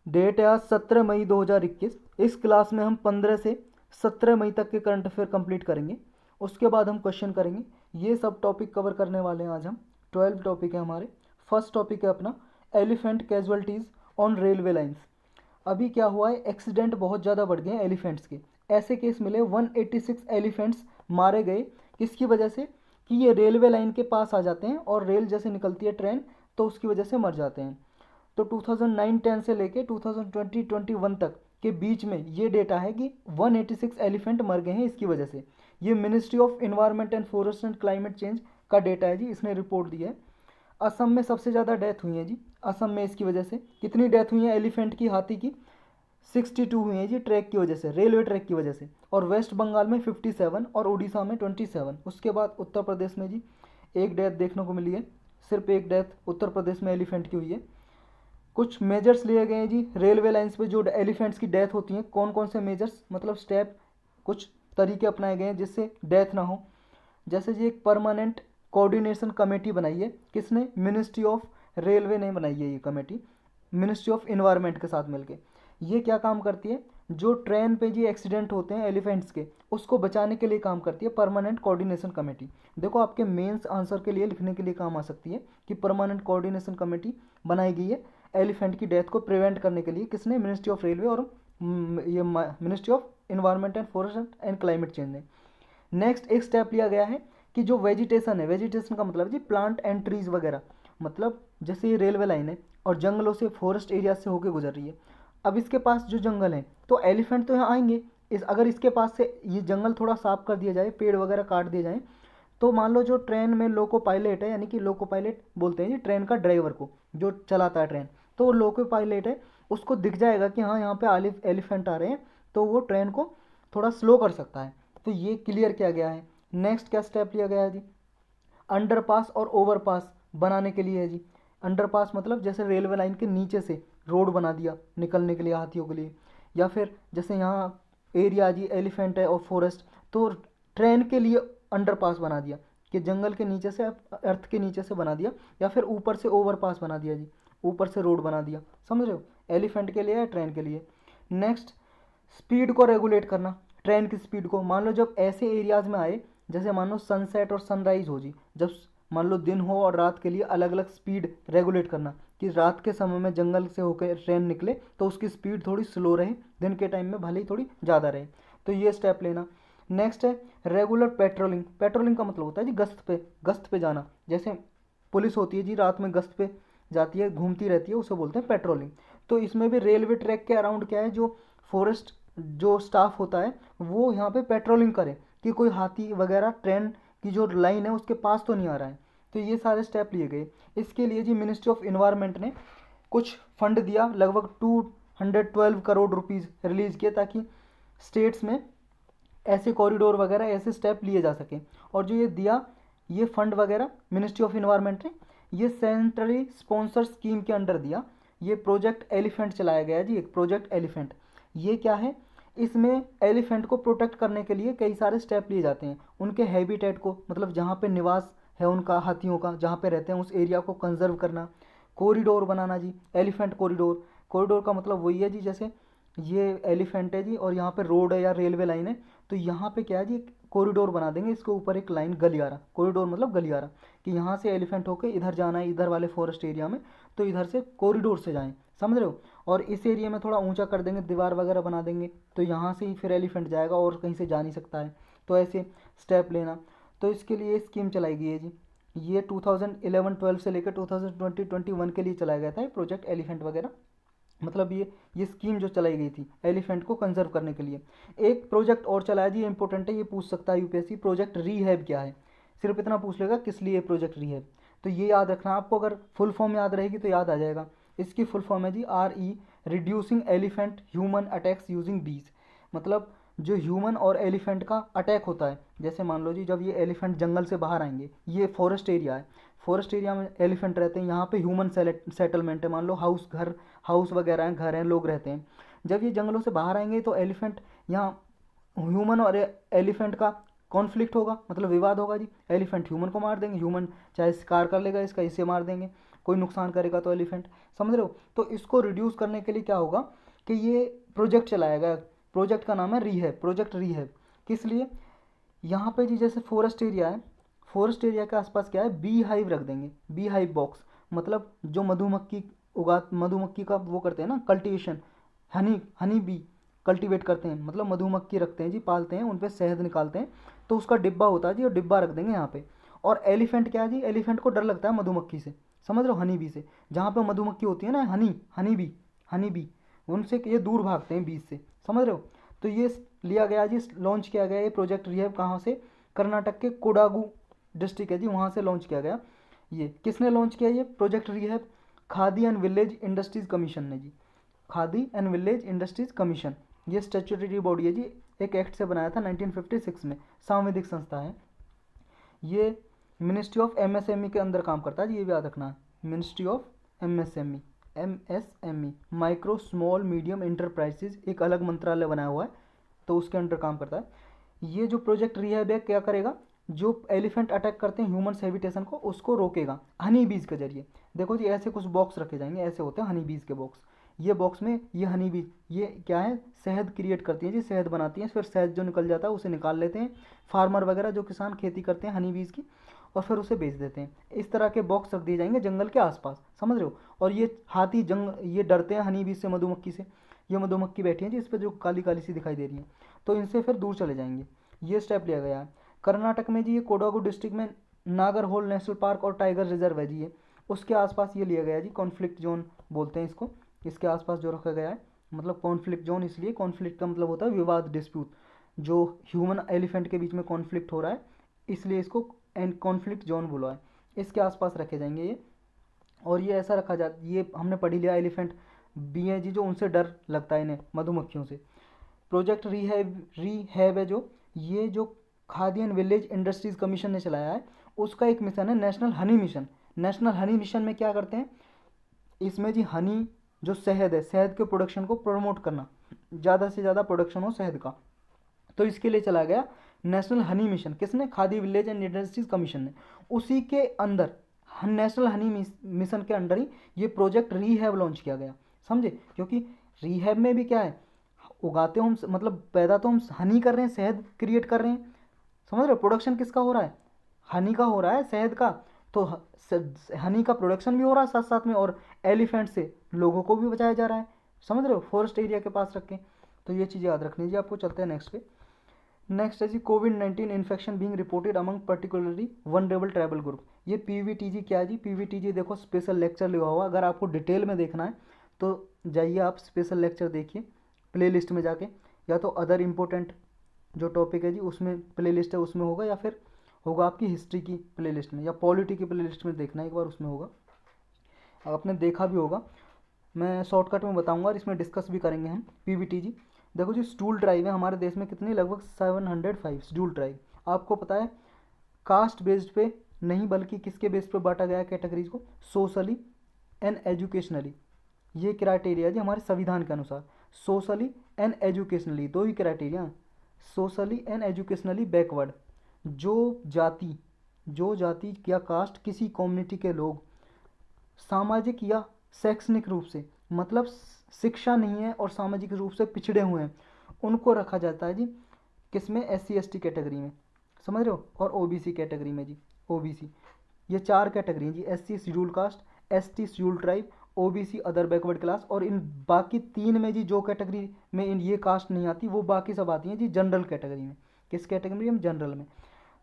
Date है आज 17 मई 2021। इस क्लास में हम 15 से 17 मई तक के करंट अफेयर कंप्लीट करेंगे। उसके बाद हम क्वेश्चन करेंगे। ये सब टॉपिक कवर करने वाले हैं आज हम। 12 टॉपिक है हमारे। फर्स्ट टॉपिक है अपना elephant casualties on railway lines. अभी क्या हुआ है, एक्सीडेंट बहुत ज़्यादा बढ़ गए हैं एलिफेंट्स के। ऐसे केस मिले 186 एलिफेंट्स मारे गए। किसकी वजह से? कि ये रेलवे लाइन के पास आ जाते हैं और रेल जैसे निकलती है ट्रेन, तो उसकी वजह से मर जाते हैं। तो 2009-10 से लेके 2020-21 तक के बीच में ये डेटा है कि 186 एलिफेंट मर गए हैं इसकी वजह से। ये ministry of environment and forest and climate change का डेटा है जी, इसने रिपोर्ट दी है। असम में सबसे ज़्यादा डेथ हुई है जी। असम में इसकी वजह से कितनी डेथ हुई है एलिफेंट की, हाथी की? 62 हुई है जी, ट्रैक की वजह से, रेलवे ट्रैक की वजह से। और वेस्ट बंगाल में 57 और उड़ीसा में 27। उसके बाद उत्तर प्रदेश में जी एक डेथ देखने को मिली है। सिर्फ एक डेथ उत्तर प्रदेश में एलिफेंट की हुई है। कुछ मेजर्स लिए गए हैं जी रेलवे लाइंस पे जो एलिफेंट्स की डेथ होती है। कौन कौन से मेजर्स, मतलब स्टेप, कुछ तरीके अपनाए गए हैं जिससे डेथ ना हो। जैसे जी एक परमानेंट कोऑर्डिनेशन कमेटी बनाई है। किसने? मिनिस्ट्री ऑफ रेलवे ने बनाई है ये कमेटी, मिनिस्ट्री ऑफ इन्वायरमेंट के साथ मिलके। ये क्या काम करती है? जो ट्रेन पे जी एक्सीडेंट होते हैं एलिफेंट्स के, उसको बचाने के लिए काम करती है परमानेंट कोऑर्डिनेशन कमेटी। देखो आपके मेंस आंसर के लिए लिखने के लिए काम आ सकती है कि परमानेंट कोऑर्डिनेशन कमेटी बनाई गई है एलिफेंट की डेथ को प्रिवेंट करने के लिए। किसने? मिनिस्ट्री ऑफ रेलवे और ये ministry of environment and forest and climate change ने। नेक्स्ट एक स्टेप लिया गया है कि जो वेजिटेशन है, वेजिटेशन का मतलब जी प्लांट एंड ट्रीज वगैरह, मतलब जैसे ये रेलवे लाइन है और जंगलों से, फॉरेस्ट एरिया से होकर गुजर रही है। अब इसके पास जो जंगल है तो एलिफेंट तो यहाँ आएंगे। अगर इसके पास से ये जंगल थोड़ा साफ कर दिया जाए, पेड़ वगैरह काट दिए जाए, तो मान लो जो ट्रेन में लोको पायलट है, यानी कि लोको पायलट बोलते हैं जी ट्रेन का ड्राइवर को जो चलाता है ट्रेन, तो वो लोको पायलट है, उसको दिख जाएगा कि हाँ यहाँ पे एलिफेंट आ रहे हैं, तो वो ट्रेन को थोड़ा स्लो कर सकता है। तो ये क्लियर किया गया है। नेक्स्ट क्या स्टेप लिया गया है जी? अंडरपास और ओवरपास बनाने के लिए है जी। अंडरपास मतलब जैसे रेलवे लाइन के नीचे से रोड बना दिया निकलने के लिए हाथियों के लिए, या फिर जैसे यहाँ एरिया जी एलिफेंट है और फॉरेस्ट, तो ट्रेन के लिए अंडरपास बना दिया कि जंगल के नीचे से, अर्थ के नीचे से बना दिया, या फिर ऊपर से ओवरपास बना दिया जी, ऊपर से रोड बना दिया। समझ रहे हो? एलिफेंट के लिए या ट्रेन के लिए। नेक्स्ट, स्पीड को रेगुलेट करना, ट्रेन की स्पीड को। मान लो जब ऐसे एरियाज में आए, जैसे मान लो सनसेट और सनराइज हो जी, जब मान लो दिन हो और रात के लिए अलग अलग स्पीड रेगुलेट करना कि रात के समय में जंगल से होकर ट्रेन निकले तो उसकी स्पीड थोड़ी स्लो रहे, दिन के टाइम में भले ही थोड़ी ज़्यादा रहे। तो ये स्टेप लेना। नेक्स्ट है रेगुलर पेट्रोलिंग। पेट्रोलिंग का मतलब होता है जी गश्त पे जाना। जैसे पुलिस होती है जी रात में गश्त पे जाती है, घूमती रहती है, उसे बोलते हैं पेट्रोलिंग। तो इसमें भी रेलवे ट्रैक के अराउंड क्या है, जो फॉरेस्ट जो स्टाफ होता है वो यहाँ पे पेट्रोलिंग करे कि कोई हाथी वगैरह ट्रेन की जो लाइन है उसके पास तो नहीं आ रहा है। तो ये सारे स्टेप लिए गए। इसके लिए जी मिनिस्ट्री ऑफ इन्वायरमेंट ने कुछ फंड दिया, लगभग 212 करोड़ रुपीज़ रिलीज़ किए, ताकि स्टेट्स में ऐसे कॉरिडोर वगैरह ऐसे स्टेप लिए जा सकें। और जो ये दिया, ये फंड वगैरह मिनिस्ट्री ऑफ इन्वायरमेंट ने ये सेंट्रली स्पॉन्सर स्कीम के अंडर दिया। ये प्रोजेक्ट एलिफेंट चलाया गया है जी, एक प्रोजेक्ट एलिफेंट। ये क्या है? इसमें एलिफेंट को प्रोटेक्ट करने के लिए कई सारे स्टेप लिए जाते हैं। उनके हैबिटेट को, मतलब जहाँ पे निवास है उनका, हाथियों का जहाँ पे रहते हैं, उस एरिया को कंजर्व करना। कॉरिडोर बनाना जी, एलिफेंट कॉरिडोर। कॉरिडोर का मतलब वही है जी, जैसे ये एलिफेंट है जी और यहाँ पे रोड है या रेलवे लाइन है, तो यहाँ पे क्या है जी, कॉरिडोर बना देंगे, इसके ऊपर एक लाइन गलियारा। कॉरिडोर मतलब गलियारा, कि यहाँ से एलिफेंट होकर इधर जाना है, इधर वाले फॉरेस्ट एरिया में, तो इधर से कॉरिडोर से जाएं। समझ रहे हो? और इस एरिया में थोड़ा ऊंचा कर देंगे, दीवार वगैरह बना देंगे, तो यहाँ से ही फिर एलिफेंट जाएगा और कहीं से जा नहीं सकता है। तो ऐसे स्टेप लेना। तो इसके लिए स्कीम चलाई गई है जी। ये 2011-12 से लेकर 2020-21 के लिए चलाया गया था ये प्रोजेक्ट एलिफेंट वगैरह। मतलब ये स्कीम जो चलाई गई थी एलिफेंट को कंजर्व करने के लिए। एक प्रोजेक्ट और चलाया जी, इंपॉर्टेंट है, ये पूछ सकता है यूपीएससी। प्रोजेक्ट रीहैब क्या है? सिर्फ इतना पूछ लेगा किस लिए प्रोजेक्ट रीहैब, तो ये याद रखना आपको। अगर फुल फॉर्म याद रहेगी तो याद आ जाएगा। इसकी फुल फॉर्म है जी RE, reducing elephant human attacks using बीज। मतलब जो ह्यूमन और एलिफेंट का अटैक होता है, जैसे मान लो जी जब ये एलिफेंट जंगल से बाहर आएंगे, ये फॉरेस्ट एरिया है, फॉरेस्ट एरिया में एलिफेंट रहते हैं, यहाँ पे ह्यूमन सेटलमेंट है, मान लो हाउस वगैरह हैं, घर हैं, लोग रहते हैं। जब ये जंगलों से बाहर आएंगे तो एलिफेंट यहाँ, ह्यूमन और एलिफेंट का कॉन्फ्लिक्ट होगा, मतलब विवाद होगा जी। एलिफेंट ह्यूमन को मार देंगे, ह्यूमन चाहे शिकार कर लेगा इसका, इसे मार देंगे। कोई नुकसान करेगा तो एलिफेंट, समझ रहे हो। तो इसको रिड्यूस करने के लिए क्या होगा कि ये प्रोजेक्ट चलाया गया, प्रोजेक्ट का नाम है रीहैब, प्रोजेक्ट रीहैब। किस लिए, यहाँ पे जी जैसे फॉरेस्ट एरिया है, फॉरेस्ट एरिया के आसपास क्या है, बी हाइव रख देंगे, बी हाइव बॉक्स, मतलब जो मधुमक्खी मधुमक्खी का वो करते हैं ना कल्टीवेशन, हनी बी कल्टीवेट करते हैं, मतलब मधुमक्खी रखते हैं जी, पालते हैं, उन पर शहद निकालते हैं, तो उसका डिब्बा होता है जी, और डिब्बा रख देंगे यहाँ पे। और एलिफेंट क्या है जी, एलिफेंट को डर लगता है मधुमक्खी से, समझ रहे हो, हनी बी से। जहाँ पे मधुमक्खी होती है ना, हनी बी, उनसे ये दूर भागते हैं बीज से, समझ रहे हो। तो ये लिया गया जी, लॉन्च किया गया ये प्रोजेक्ट रीहैब, कहाँ से, कर्नाटक के कोडागू डिस्ट्रिक्ट है जी, वहाँ से लॉन्च किया गया। ये किसने लॉन्च किया ये project rehab, Khadi and Village Industries Commission ने जी, Khadi and Village Industries Commission, ये स्टैट्यूटरी बॉडी है जी, एक एक्ट से बनाया था 1956 में, सांविधिक संस्था है ये। मिनिस्ट्री ऑफ एमएसएमई के अंदर काम करता है जी, ये भी याद रखना है, ministry of MSME, micro small medium enterprises, एक अलग मंत्रालय बनाया हुआ है, तो उसके अंडर काम करता है। ये जो प्रोजेक्ट रीहैब है क्या करेगा, जो एलिफेंट अटैक करते हैं ह्यूमन हैबिटेशन को, उसको रोकेगा हनी बीज के जरिए। देखो जी ऐसे कुछ बॉक्स रखे जाएंगे, ऐसे होते हैं हनी बीज के बॉक्स, ये बॉक्स में ये हनी बीज, ये क्या है, शहद क्रिएट करती है जी, शहद बनाती हैं, फिर शहद जो निकल जाता है उसे निकाल लेते हैं फार्मर वगैरह, जो किसान खेती करते हैं हनी बीज की, और फिर उसे बेच देते हैं। इस तरह के बॉक्स रख दिए जाएंगे जंगल के आसपास, समझ रहे हो। और ये हाथी ये डरते हैं हनी बीज से, मधुमक्खी से, ये मधुमक्खी बैठी है जी इस पर जो काली काली सी दिखाई दे रही है, तो इनसे फिर दूर चले जाएंगे, ये स्टेप लिया गया है। कर्नाटक में जी ये कोडागू डिस्ट्रिक्ट में नागरहोल नेशनल पार्क और टाइगर रिजर्व है जी, ये उसके आसपास ये लिया गया है जी, कॉन्फ्लिक्ट जोन बोलते हैं इसको, इसके आसपास जो रखा गया है, मतलब कॉन्फ्लिक्ट जोन इसलिए, कॉन्फ्लिक्ट का मतलब होता है विवाद, डिस्प्यूट, जो ह्यूमन एलिफेंट के बीच में कॉन्फ्लिक्ट हो रहा है, इसलिए इसको एंड कॉन्फ्लिक्ट जोन बोला है, इसके आसपास रखे जाएंगे ये। और ये ऐसा रखा जा, ये हमने पढ़ लिया, एलिफेंट बी है जी जो उनसे डर लगता है इन्हें मधुमक्खियों से। प्रोजेक्ट रीहैब है जो, ये जो khadi and Village Industries Commission ने चलाया है, उसका एक मिशन है national honey mission. National honey mission में क्या करते हैं, इसमें जी हनी जो शहद है, शहद के प्रोडक्शन को प्रमोट करना, ज़्यादा से ज़्यादा प्रोडक्शन हो शहद का, तो इसके लिए चला गया नेशनल हनी मिशन, किसने, khadi village and industries Commission ने। उसी के अंदर नेशनल हनी मिशन के अंडर ही ये प्रोजेक्ट रीहैब लॉन्च किया गया, समझे, क्योंकि रीहैब में भी क्या है, उगाते हो हम, मतलब पैदा तो हम हनी कर रहे हैं, शहद क्रिएट कर रहे हैं, समझ रहे हो, प्रोडक्शन किसका हो रहा है, हनी का हो रहा है, शहद का, तो हनी का प्रोडक्शन भी हो रहा है साथ साथ में, और एलिफेंट से लोगों को भी बचाया जा रहा है, समझ रहे हो, फॉरेस्ट एरिया के पास रख के। तो ये चीज़ें याद रखनी जी आपको। चलते हैं नेक्स्ट पे। नेक्स्ट है जी कोविड-19 infection being reported among particularly vulnerable tribal group. ये पीवीटीजी क्या है जी, पीवीटीजी देखो स्पेशल लेक्चर लिखा हुआ, अगर आपको डिटेल में देखना है तो जाइए आप स्पेशल लेक्चर देखिए प्लेलिस्ट में जाके, या तो अदर इम्पोर्टेंट जो टॉपिक है जी उसमें प्लेलिस्ट है उसमें होगा, या फिर होगा आपकी हिस्ट्री की प्लेलिस्ट में, या पॉलिटी की प्लेलिस्ट में देखना एक बार, उसमें होगा, आपने देखा भी होगा। मैं शॉर्टकट में बताऊंगा और इसमें डिस्कस भी करेंगे हम। पीवीटीजी देखो जी, स्टूल ट्राइब है हमारे देश में कितनी, लगभग 705 स्टूल ट्राइब। आपको पता है कास्ट बेस्ड पे नहीं बल्कि किसके बेस पे बांटा गया है कैटेगरीज को, सोशली एंड एजुकेशनली। ये क्राइटेरिया जी हमारे संविधान के अनुसार, सोशली एंड एजुकेशनली, दो ही criteria, socially and educationally backward, जो जाति या कास्ट किसी कम्युनिटी के लोग सामाजिक या शैक्षणिक रूप से, मतलब शिक्षा नहीं है और सामाजिक रूप से पिछड़े हुए हैं, उनको रखा जाता है जी किसमें, SC ST कैटेगरी में, समझ रहे हो, और OBC कैटेगरी में जी, OBC। ये 4 कैटेगरी हैं जी, SC schedule caste, ST schedule tribe, OBC other backward class, और इन बाकी 3 में जी जो कैटेगरी में इन ये कास्ट नहीं आती वो बाकी सब आती हैं जी जनरल कैटेगरी में। किस कैटेगरी में, जनरल में।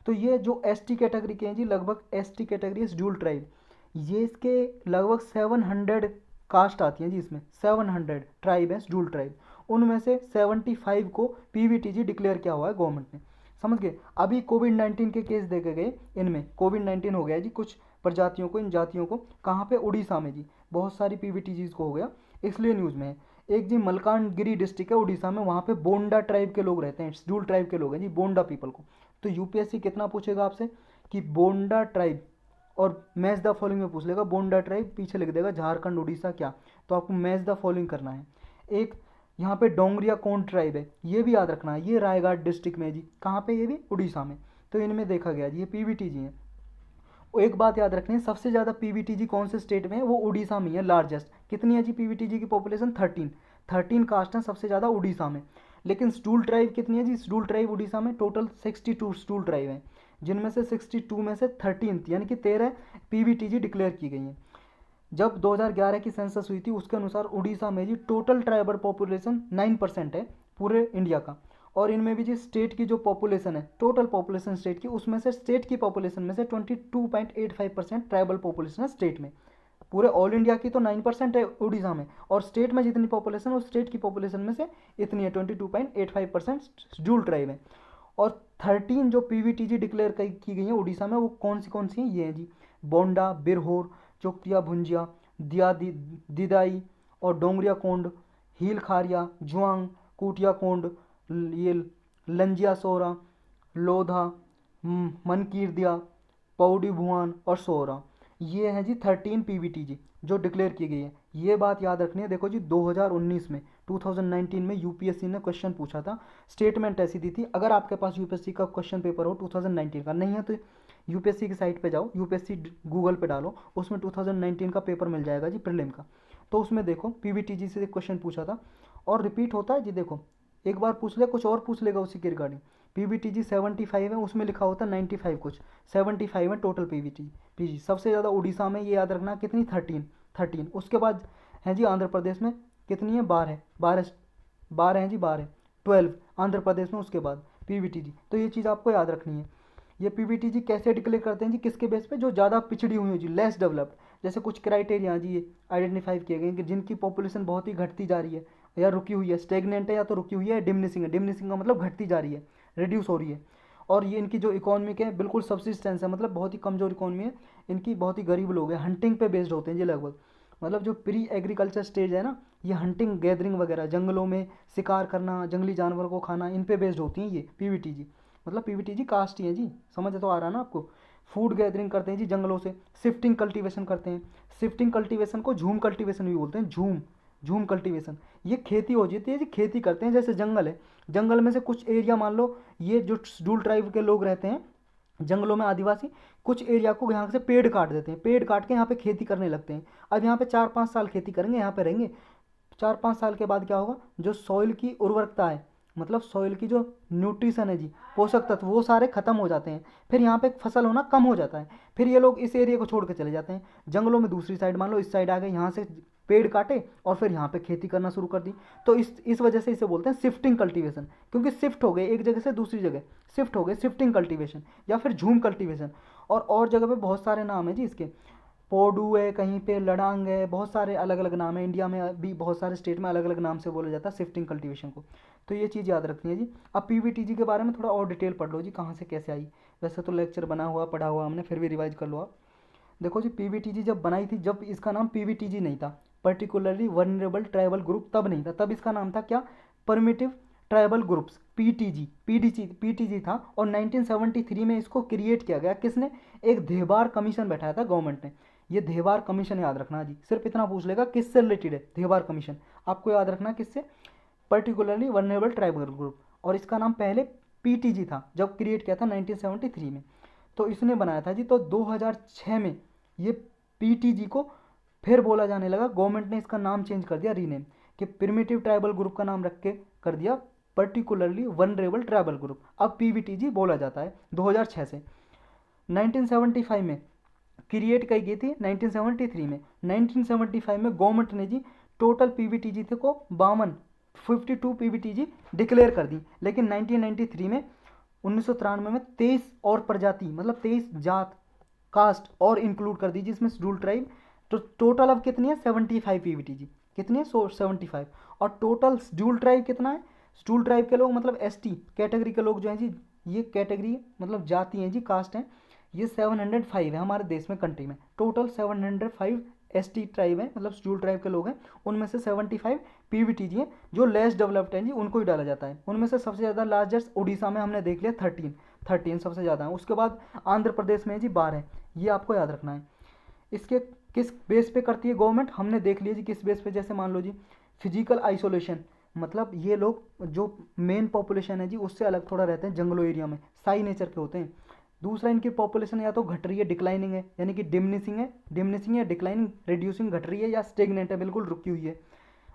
तो ये जो ST कैटेगरी के हैं जी, लगभग ST कैटेगरी शेड्यूल ट्राइब, ये इसके लगभग 700 कास्ट आती हैं जी, इसमें 700 ट्राइब है शेड्यूल ट्राइब, उनमें से 75 को पीवीटीजी डिक्लेयर किया हुआ है गवर्नमेंट ने, समझ गए। अभी कोविड-19 के केस देखे गए, इनमें कोविड-19 हो गया जी कुछ प्रजातियों को, इन जातियों को, कहाँ पे, उड़ीसा में जी, बहुत सारी पीवीटीजीज को हो गया, इसलिए न्यूज़ में है। एक जी मलकानगिरी डिस्ट्रिक्ट है उड़ीसा में, वहाँ पे बोंडा ट्राइब के लोग रहते हैं, शेड्यूल ट्राइब के लोग हैं जी, बोंडा पीपल को। तो यूपीएससी कितना पूछेगा आपसे कि बोंडा ट्राइब, और मैच द फॉलोइंग में पूछ लेगा, बोंडा ट्राइब पीछे लिख देगा झारखंड उड़ीसा क्या, तो आपको मैच द फॉलोइंग करना है। एक यहाँ पे डोंगरिया कोंड ट्राइब है, ये भी याद रखना है, ये रायगढ़ डिस्ट्रिक्ट में जी, कहाँ पे, ये भी उड़ीसा में। तो इनमें देखा गया जी, ये पीवीटी जी हैं। एक बात याद रखनी है, सबसे ज़्यादा पीवीटीजी कौन से स्टेट में है, वो उड़ीसा में है लार्जेस्ट। कितनी है जी पीवीटीजी की पॉपुलेशन, 13 कास्ट हैं सबसे ज़्यादा उड़ीसा में। लेकिन स्टूल ट्राइब कितनी है जी, स्टूल ट्राइब उड़ीसा में टोटल 62 स्टूल ट्राइब हैं, जिनमें से 62 में से 13 यानी कि 13 पीवीटीजी डिक्लेयर की गई हैं। जब 2011 की सेंसस हुई थी उसके अनुसार उड़ीसा में जी टोटल ट्राइबल पॉपुलेशन 9% है पूरे इंडिया का। और इनमें भी जी स्टेट की जो पॉपुलेशन है, टोटल पॉपुलेशन स्टेट की, उसमें से स्टेट की पॉपुलेशन में से 22.85% ट्राइबल पॉपुलेशन है स्टेट में। पूरे ऑल इंडिया की तो 9% है उड़ीसा में, और स्टेट में जितनी पॉपुलेशन है उस स्टेट की पॉपुलेशन में से इतनी है 22.85% शेड्यूल ट्राइब है। और 13 जो पीवीटीजी डिक्लेयर की गई है उड़ीसा में, वो कौन सी हैं, ये हैं जी बोंडा, बिरहोर, चोकटिया भुंजिया, दिदाई और डोंगरिया कोंड, हील खारिया, जुआंग, कुटिया कोंड, ये लंजिया सोरा, लोधा, मनकीरदिया, पौड़ी भुआन और सोरा। ये हैं जी 13 पीवीटीजी जो डिक्लेयर की गई है। ये बात याद रखनी है। देखो जी 2019 में 2019 में यूपीएससी ने क्वेश्चन पूछा था, स्टेटमेंट ऐसी दी थी। अगर आपके पास यूपीएससी का क्वेश्चन पेपर हो 2019 का, नहीं है तो यूपीएससी की साइट पे जाओ, यूपीएससी गूगल पे डालो, उसमें 2019 का पेपर मिल जाएगा जी प्रीलिम का। तो उसमें देखो पीवीटीजी से क्वेश्चन पूछा था और रिपीट होता है जी। देखो एक बार पूछ ले, कुछ और पूछ लेगा उसी के रिगार्डिंग। पीवीटीजी 75 है, उसमें लिखा होता है 95 कुछ, 75 है टोटल पीवीटी सबसे ज़्यादा उड़ीसा में, ये याद रखना कितनी, 13। उसके बाद है जी आंध्र प्रदेश में कितनी है, 12 हैं जी, 12 आंध्र प्रदेश में उसके बाद पीवीटीजी। तो ये चीज़ आपको याद रखनी है। ये पीवीटीजी कैसे डिक्लेयर करते हैं जी, किसके बेस पे, जो ज़्यादा पिछड़ी हुई है जी, लेस डेवलप्ड। जैसे कुछ क्राइटेरिया जी ये आइडेंटिफाई किए गए कि जिनकी पॉपुलेशन बहुत ही घटती जा रही है या रुकी हुई है, स्टेगनेंट है या तो रुकी हुई है, डिमिनिशिंग है। डिमिनिशिंग का मतलब घटती जा रही है, रिड्यूस हो रही है। और ये इनकी जो इकोनॉमिक है बिल्कुल सब्सिस्टेंस है, मतलब बहुत ही कमज़ोर इकोनॉमी है इनकी, बहुत ही गरीब लोग हैं, हंटिंग पे बेस्ड होते हैं जी लगभग। मतलब जो प्री एग्रीकल्चर स्टेज है ना, ये हंटिंग गैदरिंग वगैरह, जंगलों में शिकार करना, जंगली जानवर को खाना, इन पे बेस्ड होती हैं ये पीवीटीजी। मतलब पीवीटीजी कास्ट ही है जी, समझ तो आ रहा है ना आपको। फूड गैदरिंग करते हैं जी जंगलों से, शिफ्टिंग कल्टीवेशन करते हैं। शिफ्टिंग कल्टीवेशन को झूम कल्टीवेशन भी बोलते हैं, झूम कल्टीवेशन। ये खेती हो जाती है जी, खेती करते हैं। जैसे जंगल है, जंगल में से कुछ एरिया मान लो, ये जो शेड्यूल ट्राइब के लोग रहते हैं जंगलों में, आदिवासी, कुछ एरिया को यहाँ से पेड़ काट देते हैं, पेड़ काट के यहाँ पे खेती करने लगते हैं। अब यहाँ पे 4-5 साल खेती करेंगे, यहाँ पे रहेंगे। 4-5 साल के बाद क्या होगा, जो सॉइल की उर्वरकता है, मतलब सॉइल की जो न्यूट्रिशन है जी, पोषक तत्व, वो सारे खत्म हो जाते हैं। फिर यहाँ पे फसल होना कम हो जाता है। फिर ये लोग इस एरिया को छोड़ के चले जाते हैं जंगलों में, दूसरी साइड मान लो इस साइड आ गए, यहाँ से पेड़ काटे और फिर यहाँ पे खेती करना शुरू कर दी। तो इस वजह से इसे बोलते हैं शिफ्टिंग कल्टीवेशन, क्योंकि शिफ्ट हो गए एक जगह से दूसरी जगह, शिफ्ट हो गए, शिफ्टिंग कल्टीवेशन या फिर झूम कल्टीवेशन। और जगह पे बहुत सारे नाम है जी इसके, पोडू है, कहीं पे लडांग है, बहुत सारे अलग अलग नाम है। इंडिया में भी बहुत सारे स्टेट में अलग अलग नाम से बोला जाता है शिफ्टिंग कल्टीवेशन को। तो ये चीज़ याद रखनी है जी। अब पीवीटीजी के बारे में थोड़ा और डिटेल पढ़ लो जी, कहाँ से कैसे आई। वैसे तो लेक्चर बना हुआ पढ़ा हुआ हमने, फिर भी रिवाइज कर लो आप। देखो जी पीवीटीजी जब बनाई थी, जब इसका नाम पीवीटीजी नहीं था, पर्टिकुलरली वनरेबल ट्राइबल ग्रुप, तब नहीं था। तब इसका नाम था क्या, परमिटिव ट्राइबल ग्रुप्स, पीटीजी था। और 1973 में इसको क्रिएट किया गया, किसने, एक धेबार कमीशन बैठाया था गवर्नमेंट ने। ये धेबार कमीशन याद रखना जी, सिर्फ इतना पूछ लेगा किससे रिलेटेड है धेबार कमीशन, आपको याद रखना किससे, पर्टिकुलरली वनरेबल ट्राइबल ग्रुप। और इसका नाम पहले पीटीजी था जब क्रिएट किया था 1973 में, तो इसने बनाया था जी। तो 2006 में ये पीटीजी को फिर बोला जाने लगा, गवर्नमेंट ने इसका नाम चेंज कर दिया, रीनेम, कि प्रिमिटिव ट्राइबल ग्रुप का नाम रख के कर दिया पर्टिकुलरली वनरेबल ट्राइबल ग्रुप। अब पीवीटीजी बोला जाता है 2006 से। 1975 में क्रिएट की गई थी, 1973 में। 1975 में गवर्नमेंट ने जी टोटल पीवीटीजी थे को 52 पीवीटीजी डिक्लेयर कर दी। लेकिन 1993 में 1993 में 23 और प्रजाति, मतलब 23 जात, कास्ट और इंक्लूड कर दी जिसमें शेड्यूल ट्राइब। तो टोटल अब कितनी है, 75 पीवीटीजी, कितनी है, 75। और टोटल शेड्यूल ट्राइब कितना है, शेड्यूल ट्राइब के लोग मतलब एसटी कैटेगरी के लोग जो हैं जी, ये कैटेगरी मतलब जाति हैं जी, कास्ट हैं, ये 705 है हमारे देश में, कंट्री में। टोटल 705 एसटी ट्राइब है, मतलब शेड्यूल ट्राइब के लोग हैं। उनमें से 75 पीवीटीजी हैं, जो लेस डेवलप्ड हैं जी, उनको ही डाला जाता है। उनमें से सबसे ज़्यादा लार्जेस्ट उड़ीसा में हमने देख लिया, 13 सबसे ज़्यादा है। उसके बाद आंध्र प्रदेश में जी 12, ये आपको याद रखना है। इसके किस बेस पे करती है गवर्नमेंट, हमने देख लिया जी किस बेस पे। जैसे मान लो जी फिजिकल आइसोलेशन, मतलब ये लोग जो मेन पॉपुलेशन है जी उससे अलग थोड़ा रहते हैं, जंगलों एरिया में शाई नेचर के होते हैं, दूसरा, इनकी पॉपुलेशन या तो घट रही है, डिक्लाइनिंग है, यानी कि डिमनिशिंग या डिक्लाइनिंग, रिड्यूसिंग घट रही है, या स्टेगनेंट है, बिल्कुल रुकी हुई है।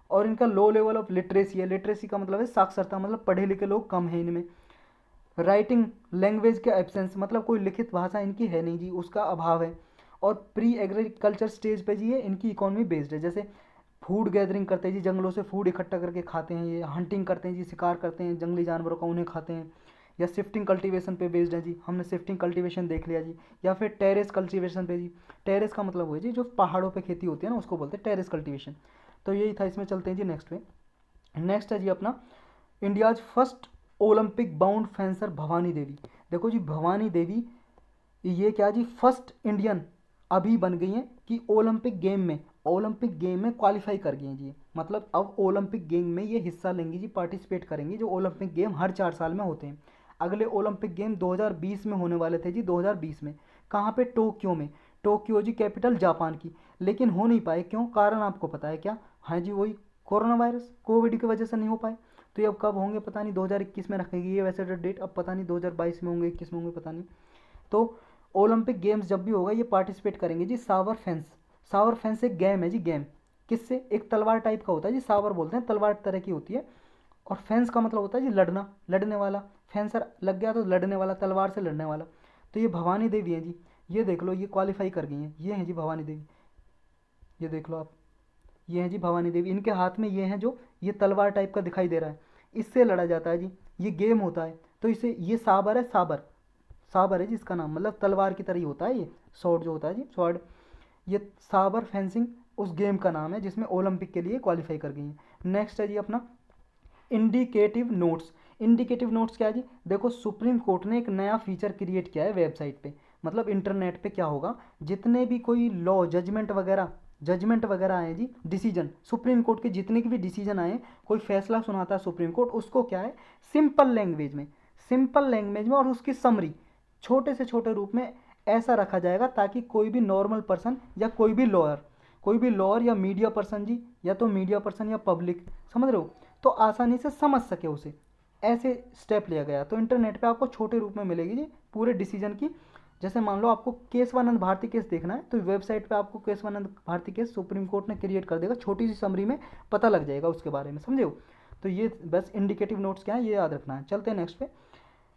और इनका लो लेवल ऑफ लिटरेसी है, लिटरेसी का मतलब है साक्षरता, मतलब पढ़े लिखे लोग कम हैं इनमें। राइटिंग लैंग्वेज का एब्सेंस, मतलब कोई लिखित भाषा इनकी है नहीं जी, उसका अभाव है। और प्री एग्रीकल्चर स्टेज पे जी ये इनकी इकोनॉमी बेस्ड है, जैसे फूड गैदरिंग करते हैं जी, जंगलों से फूड इकट्ठा करके खाते हैं, ये हंटिंग करते हैं जी, शिकार करते हैं जंगली जानवरों का, उन्हें खाते हैं। या शिफ्टिंग कल्टीवेशन पे बेस्ड है जी, हमने शिफ्टिंग कल्टीवेशन देख लिया जी। या फिर टेरेस कल्टीवेशन पे जी, टेरेस का मतलब हुआ जी जो पहाड़ों पे खेती होती है ना, उसको बोलते हैं टेरेस कल्टीवेशन। तो यही था, इसमें चलते हैं जी नेक्स्ट पे। नेक्स्ट है जी अपना India's first Olympic bound fencer Bhavani Devi. देखो जी, भवानी देवी ये क्या जी, फर्स्ट इंडियन अभी बन गई हैं कि ओलंपिक गेम में क्वालिफाई कर गई हैं जी। मतलब अब ओलंपिक गेम में ये हिस्सा लेंगी जी, पार्टिसिपेट करेंगी, जो ओलंपिक गेम हर 4 साल में होते हैं। अगले ओलंपिक गेम 2020 में होने वाले थे जी, 2020 में। कहाँ पे? टोक्यो में। टोक्यो जी कैपिटल जापान की। लेकिन हो नहीं पाए, क्यों? कारण आपको पता है क्या? हाँ जी, वही कोरोना वायरस, कोविड की वजह से नहीं हो पाए। तो ये अब कब होंगे पता नहीं, 2021 में रखेगी ये वैसे डेट, अब पता नहीं 2022 में होंगे, 21 में होंगे, पता नहीं। तो ओलंपिक गेम्स जब भी होगा ये पार्टिसिपेट करेंगे जी। सावर फेंस, सावर फेंस एक गेम है जी, गेम किससे? एक तलवार टाइप का होता है जी, सावर बोलते हैं, तलवार तरह की होती है। और फेंस का मतलब होता है जी लड़ना, लड़ने वाला। फेंसर लग गया तो लड़ने वाला, तलवार से लड़ने वाला। तो ये भवानी देवी है जी, ये देख लो, ये क्वालिफाई कर गई हैं, ये हैं जी भवानी देवी, ये देख लो आप, ये हैं जी भवानी देवी। इनके हाथ में ये हैं जो, ये तलवार टाइप का दिखाई दे रहा है, इससे लड़ा जाता है जी, ये गेम होता है। तो इसे, ये साबर है, साबर, साबर है जिसका नाम, मतलब तलवार की तरह ही होता है ये, स्वॉर्ड जो होता है जी, स्वॉर्ड। ये साबर फेंसिंग उस गेम का नाम है जिसमें ओलंपिक के लिए क्वालिफाई कर गई है। नेक्स्ट है जी अपना इंडिकेटिव नोट्स। इंडिकेटिव नोट्स क्या है जी? देखो, सुप्रीम कोर्ट ने एक नया फीचर क्रिएट किया है वेबसाइट पे, मतलब इंटरनेट पे क्या होगा, जितने भी कोई लॉ जजमेंट वगैरह आए जी, डिसीजन सुप्रीम कोर्ट के जितने के भी डिसीजन आए, कोई फैसला सुनाता है सुप्रीम कोर्ट, उसको क्या है, सिंपल लैंग्वेज में और उसकी समरी छोटे से छोटे रूप में ऐसा रखा जाएगा ताकि कोई भी नॉर्मल पर्सन या कोई भी लॉयर या मीडिया पर्सन जी, या तो मीडिया पर्सन या पब्लिक, समझ रहे हो, तो आसानी से समझ सके उसे। ऐसे स्टेप लिया गया। तो इंटरनेट पे आपको छोटे रूप में मिलेगी जी पूरे डिसीजन की। जैसे मान लो आपको केशवानंद भारती केस देखना है, तो वेबसाइट पे आपको Keshavananda Bharati case supreme court ने क्रिएट कर देगा, छोटी सी समरी में पता लग जाएगा उसके बारे में, समझे हो। तो ये बस इंडिकेटिव नोट्स क्या है, ये याद रखना है। चलते हैं नेक्स्ट पे।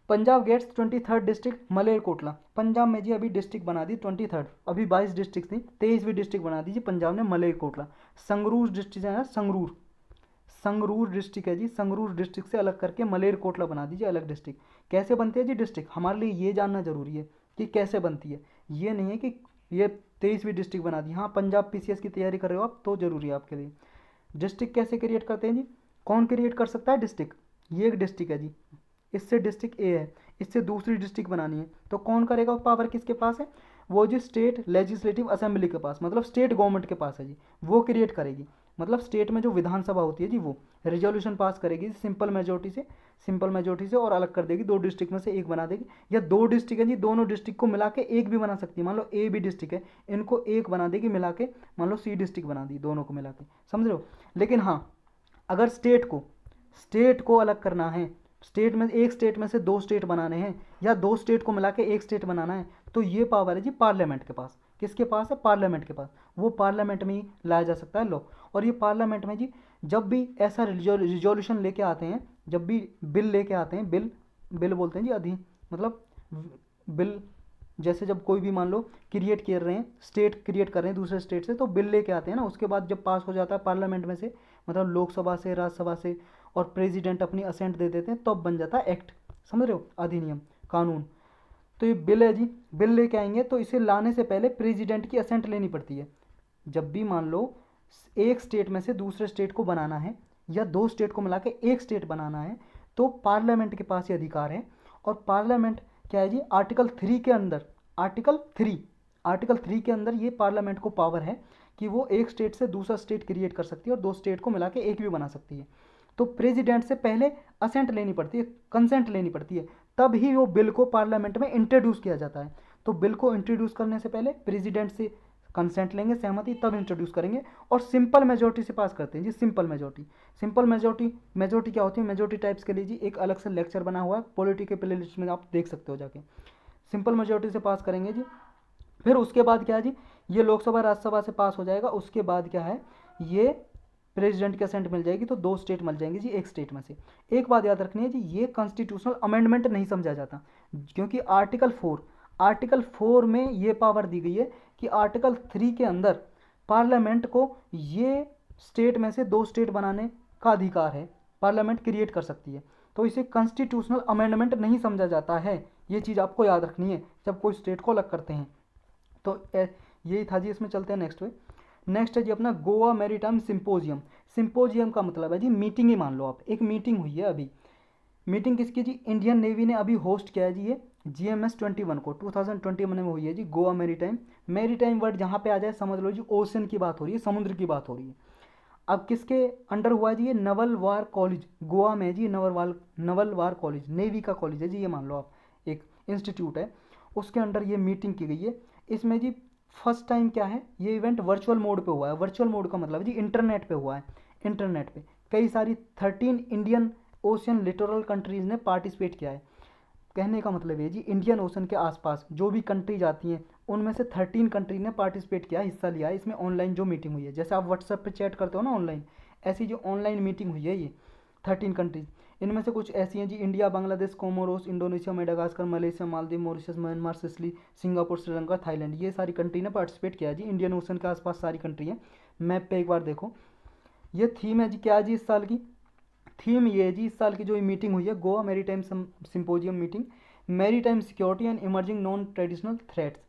Punjab gets 23rd district Malerkotla. Punjab में जी अभी डिस्ट्रिक्ट बना दी 23rd, अभी 22 डिस्ट्रिक्ट थी, 23वीं डिस्ट्रिक्ट बना दी जी पंजाब ने, मलेरकोटला। संगरूर डिस्ट्रिक्ट है, संगरूर डिस्ट्रिक्ट है जी, संगरूर डिस्ट्रिक्ट से अलग करके मलेरकोटला बना दीजिए अलग डिस्ट्रिक्ट। कैसे बनती है जी डिस्ट्रिक्ट, हमारे लिए ये जानना जरूरी है कि कैसे बनती है। ये नहीं है कि ये 23वीं डिस्ट्रिक्ट बना दी। हाँ, पंजाब पीसीएस की तैयारी कर रहे हो आप तो जरूरी है आपके लिए। डिस्ट्रिक्ट कैसे क्रिएट करते हैं जी, कौन क्रिएट कर सकता है डिस्ट्रिक्ट? ये एक डिस्ट्रिक्ट है जी, इससे डिस्ट्रिक्ट ए है, इससे दूसरी डिस्ट्रिक्ट बनानी है, तो कौन करेगा? पावर किसके पास है? वो जी स्टेट लेजिस्लेटिव असेंबली के पास, मतलब स्टेट गवर्नमेंट के पास है जी, वो क्रिएट करेगी। मतलब स्टेट में जो विधानसभा होती है जी, वो रेजोल्यूशन पास करेगी सिंपल मेजोरिटी से और अलग कर देगी, 2 डिस्ट्रिक्ट में से एक बना देगी। या 2 डिस्ट्रिक्ट है जी, दोनों डिस्ट्रिक्ट को मिला के एक भी बना सकती है। मान लो ए बी डिस्ट्रिक्ट है, इनको एक बना देगी मिला के, मान लो सी डिस्ट्रिक्ट बना दी, दोनों को मिला के, समझ रहे हो। लेकिन हाँ, अगर स्टेट को अलग करना है, एक स्टेट में से 2 स्टेट बनाने हैं, या 2 स्टेट को मिला के एक स्टेट बनाना है, तो ये पावर है जी पार्लियामेंट के पास। किसके पास है? पार्लियामेंट के पास। वो पार्लियामेंट में ही लाया जा सकता है लॉ। और ये पार्लियामेंट में जी जब भी ऐसा रिजोल्यूशन लेके आते हैं, जब भी बिल लेके आते हैं, बिल बोलते हैं जी, मतलब बिल, जैसे जब कोई भी मान लो क्रिएट कर रहे हैं, स्टेट क्रिएट कर रहे हैं दूसरे स्टेट से, तो बिल लेके आते हैं ना, उसके बाद जब पास हो जाता है पार्लियामेंट में से, मतलब लोकसभा से, राज्यसभा से, और प्रेसिडेंट अपनी असेंट दे देते हैं, तब बन जाता है एक्ट, समझ रहे हो, अधिनियम, कानून। तो ये बिल है जी, बिल लेके आएंगे तो इसे लाने से पहले प्रेसिडेंट की असेंट लेनी पड़ती है। जब भी मान लो एक स्टेट में से दूसरे स्टेट को बनाना है, या 2 स्टेट को मिला के एक स्टेट बनाना है, तो पार्लियामेंट के पास ये अधिकार है। और पार्लियामेंट क्या है जी, आर्टिकल 3 के अंदर, आर्टिकल 3 के अंदर ये पार्लियामेंट को पावर है कि वो एक स्टेट से दूसरा स्टेट क्रिएट कर सकती है और 2 स्टेट को मिला के एक भी बना सकती है। तो प्रेसिडेंट से पहले असेंट लेनी पड़ती है, कंसेंट लेनी पड़ती है, तब ही वो बिल को पार्लियामेंट में इंट्रोड्यूस किया जाता है। तो बिल को इंट्रोड्यूस करने से पहले प्रेसिडेंट से कंसेंट लेंगे, सहमति, तब इंट्रोड्यूस करेंगे। और सिंपल मेजोरिटी से पास करते हैं जी, सिंपल मेजोरिटी क्या होती है? मेजोरिटी टाइप्स के लिए जी एक अलग से लेक्चर बना हुआ है, पॉलिटी के प्लेलिस्ट में आप देख सकते हो जाके। सिंपल मेजोरिटी से पास करेंगे जी। फिर उसके बाद क्या है जी, ये लोकसभा राज्यसभा से पास हो जाएगा। उसके बाद क्या है, ये प्रेसिडेंट की असेंट मिल जाएगी, तो 2 स्टेट मिल जाएंगे जी एक स्टेट में से। एक बात याद रखनी है जी, ये कॉन्स्टिट्यूशनल अमेंडमेंट नहीं समझा जाता, क्योंकि आर्टिकल 4 में ये पावर दी गई है कि आर्टिकल 3 के अंदर पार्लियामेंट को ये स्टेट में से 2 स्टेट बनाने का अधिकार है, पार्लियामेंट क्रिएट कर सकती है। तो इसे कॉन्स्टिट्यूशनल अमेंडमेंट नहीं समझा जाता है, ये चीज़ आपको याद रखनी है जब कोई स्टेट को अलग करते हैं। तो यही था जी। इसमें चलते हैं नेक्स्ट पे। नेक्स्ट है जी अपना गोवा मैरीटाइम सिंपोजियम। सिंपोजियम का मतलब है जी मीटिंग ही मान लो आप, एक मीटिंग हुई है अभी। मीटिंग किसकी जी, इंडियन नेवी ने अभी होस्ट किया है जी, ये GMS-21 को 2021 में हुई है जी, गोवा मैरीटाइम। मैरीटाइम वर्ड जहाँ पे आ जाए समझ लो जी ओशन की बात हो रही है, समुद्र की बात हो रही है। अब किसके अंडर हुआ है जी, ये नवल वार कॉलेज गोवा में है जी, नवल वार कॉलेज नेवी का कॉलेज है जी, ये मान लो आप, एक इंस्टीट्यूट है, उसके अंडर ये मीटिंग की गई है। इसमें जी फर्स्ट टाइम क्या है, ये इवेंट वर्चुअल मोड पे हुआ है। वर्चुअल मोड का मतलब जी इंटरनेट पे हुआ है। इंटरनेट पे कई सारी 13 इंडियन ओशियन लिटोरल कंट्रीज़ ने पार्टिसिपेट किया है। कहने का मतलब है जी इंडियन ओशन के आसपास जो भी कंट्रीज आती हैं उनमें से 13 कंट्री ने पार्टिसिपेट किया, हिस्सा लिया है इसमें। ऑनलाइन जो मीटिंग हुई है, जैसे आप व्हाट्सएप पे चैट करते हो ना ऑनलाइन, ऐसी जो ऑनलाइन मीटिंग हुई है ये 13 कंट्रीज, इनमें से कुछ ऐसी हैं जी India, Bangladesh, Comoros, Indonesia, Madagascar, Malaysia, Maldives, Mauritius, Myanmar, Seychelles, Singapore, Sri Lanka, Thailand, ये सारी कंट्री ने पार्टिसिपेट किया जी। इंडियन ओशन के आसपास सारी कंट्री हैं। मैप पे एक बार देखो, ये थीम है जी, क्या है जी इस साल की थीम, ये है जी इस साल की जो मीटिंग हुई है Goa maritime symposium meeting, maritime security and emerging non traditional threats,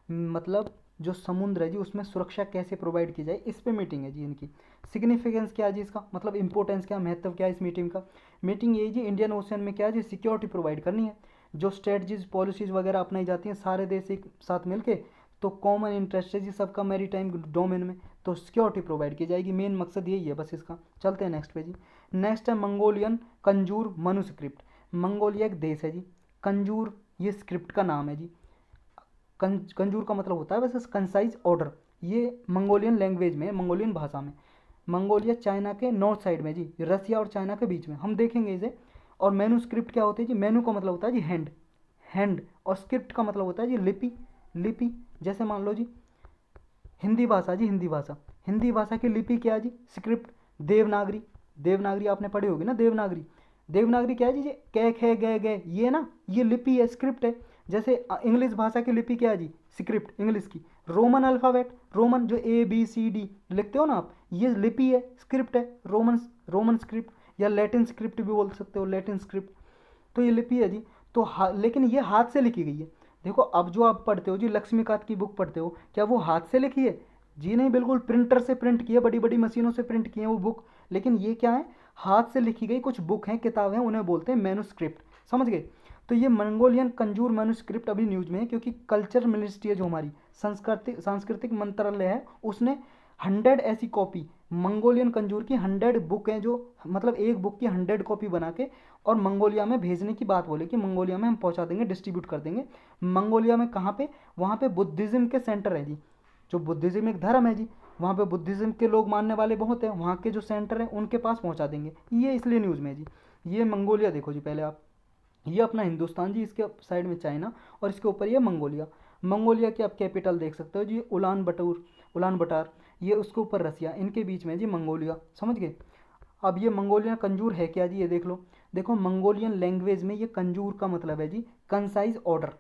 मतलब जो समुद्र है जी उसमें सुरक्षा कैसे प्रोवाइड की जाए, इस पे मीटिंग है जी इनकी। सिग्निफिकेंस क्या है जी इसका, मतलब इंपॉर्टेंस क्या, महत्व क्या है इस मीटिंग का। मीटिंग ये जी इंडियन ओशन में क्या है जी सिक्योरिटी प्रोवाइड करनी है, जो स्ट्रेटजीज पॉलिसीज वगैरह अपनाई जाती हैं सारे देश एक साथ मिलके, तो कॉमन इंटरेस्ट है जी सबका मैरीटाइम डोमेन में, तो सिक्योरिटी प्रोवाइड की जाएगी, मेन मकसद यही है बस इसका। चलते हैं नेक्स्ट पे जी। नेक्स्ट है मंगोलियन कंजूर मनुस्क्रिप्ट। मंगोलिया एक देश है जी, कंजूर ये स्क्रिप्ट का नाम है जी। कंजूर का मतलब होता है वैसे कंसाइज ऑर्डर, ये मंगोलियन लैंग्वेज में, मंगोलियन भाषा में। मंगोलिया चाइना के नॉर्थ साइड में जी, रसिया और चाइना के बीच में, हम देखेंगे इसे। और मैन्यूस्क्रिप्ट क्या होती है जी, मैनू का मतलब होता है जी हैंड, हैंड, और स्क्रिप्ट का मतलब होता है जी लिपि, लिपि। जैसे मान लो जी हिंदी भाषा जी, हिंदी भाषा, हिंदी भाषा की लिपि क्या है जी, स्क्रिप्ट। देवनागरी, देवनागरी आपने पढ़ी होगी ना, देवनागरी, देवनागरी क्या है जी, कै खे गए गए, ये ना ये लिपि है, स्क्रिप्ट है। जैसे इंग्लिश भाषा की लिपि क्या है जी, स्क्रिप्ट इंग्लिश की। रोमन अल्फ़ाबेट, रोमन जो ABCD लिखते हो ना आप, ये लिपि है, स्क्रिप्ट है, रोमन, रोमन स्क्रिप्ट, या लैटिन स्क्रिप्ट भी बोल सकते हो, लैटिन स्क्रिप्ट, तो ये लिपि है जी। तो लेकिन ये हाथ से लिखी गई है। देखो अब जो आप पढ़ते हो जी लक्ष्मीकांत की बुक पढ़ते हो, क्या वो हाथ से लिखी है जी, नहीं, बिल्कुल प्रिंटर से प्रिंट की है, बड़ी बड़ी मशीनों से प्रिंट की है वो बुक। लेकिन ये क्या है, हाथ से लिखी गई कुछ बुक हैं, किताब हैं, उन्हें बोलते हैं मैन्युस्क्रिप्ट, समझ गए। तो ये मंगोलियन कंजूर मैन्युस्क्रिप्ट अभी न्यूज में है, क्योंकि कल्चर मिनिस्ट्री है जो हमारी सांस्कृतिक मंत्रालय है, उसने 100 ऐसी कॉपी मंगोलियन कंजूर की, 100 बुक हैं जो, मतलब एक बुक की 100 कॉपी बना के और मंगोलिया में भेजने की बात बोले कि मंगोलिया में हम पहुंचा देंगे, डिस्ट्रीब्यूट कर देंगे। मंगोलिया में कहाँ पे, वहाँ पे बुद्धिज़्म के सेंटर है जी, जो बुद्धिज़्म एक धर्म है जी, वहाँ पे बुद्धिज़्म के लोग मानने वाले बहुत हैं, वहाँ के जो सेंटर हैं उनके पास पहुँचा देंगे, ये इसलिए न्यूज़ में है जी। ये मंगोलिया देखो जी पहले आप, ये अपना हिंदुस्तान जी, इसके साइड में चाइना, और इसके ऊपर ये मंगोलिया। मंगोलिया की आप कैपिटल देख सकते हो जी, उलान बटार, ये उसके ऊपर रसिया, इनके बीच में जी मंगोलिया, समझ गए। अब ये मंगोलियन कंजूर है क्या जी, ये देख लो। देखो मंगोलियन लैंग्वेज में ये कंजूर का मतलब है जी कंसाइज ऑर्डर,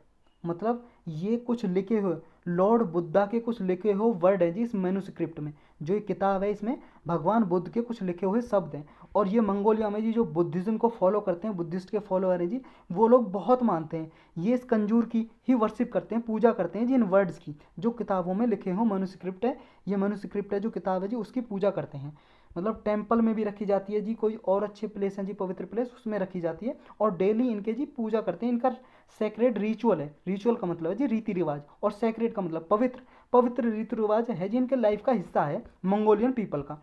मतलब ये कुछ लिखे हुए लॉर्ड बुद्धा के कुछ लिखे हुए वर्ड हैं जी इस मैन्युस्क्रिप्ट में। जो ये किताब है इसमें भगवान बुद्ध के कुछ लिखे हुए शब्द हैं। और ये मंगोलिया में जी जो बुद्धिज़्म को फॉलो करते हैं, बुद्धिस्ट के फॉलोअर हैं जी, वो लोग बहुत मानते हैं, ये इस कंजूर की ही वर्शिप करते हैं, पूजा करते हैं जी इन वर्ड्स की, जो किताबों में लिखे हुए मैन्युस्क्रिप्ट है। ये मैन्युस्क्रिप्ट है जो किताब है जी, उसकी पूजा करते हैं। मतलब टेम्पल में भी रखी जाती है जी, कोई और अच्छे प्लेस हैं जी, पवित्र प्लेस, उसमें रखी जाती है, और डेली इनके जी पूजा करते हैं। इनका सेक्रेड रिचुअल है, रिचुअल का मतलब है जी रीति रिवाज, और सेक्रेड का मतलब पवित्र, पवित्र रीति रिवाज है जी, इनके लाइफ का हिस्सा है मंगोलियन पीपल का।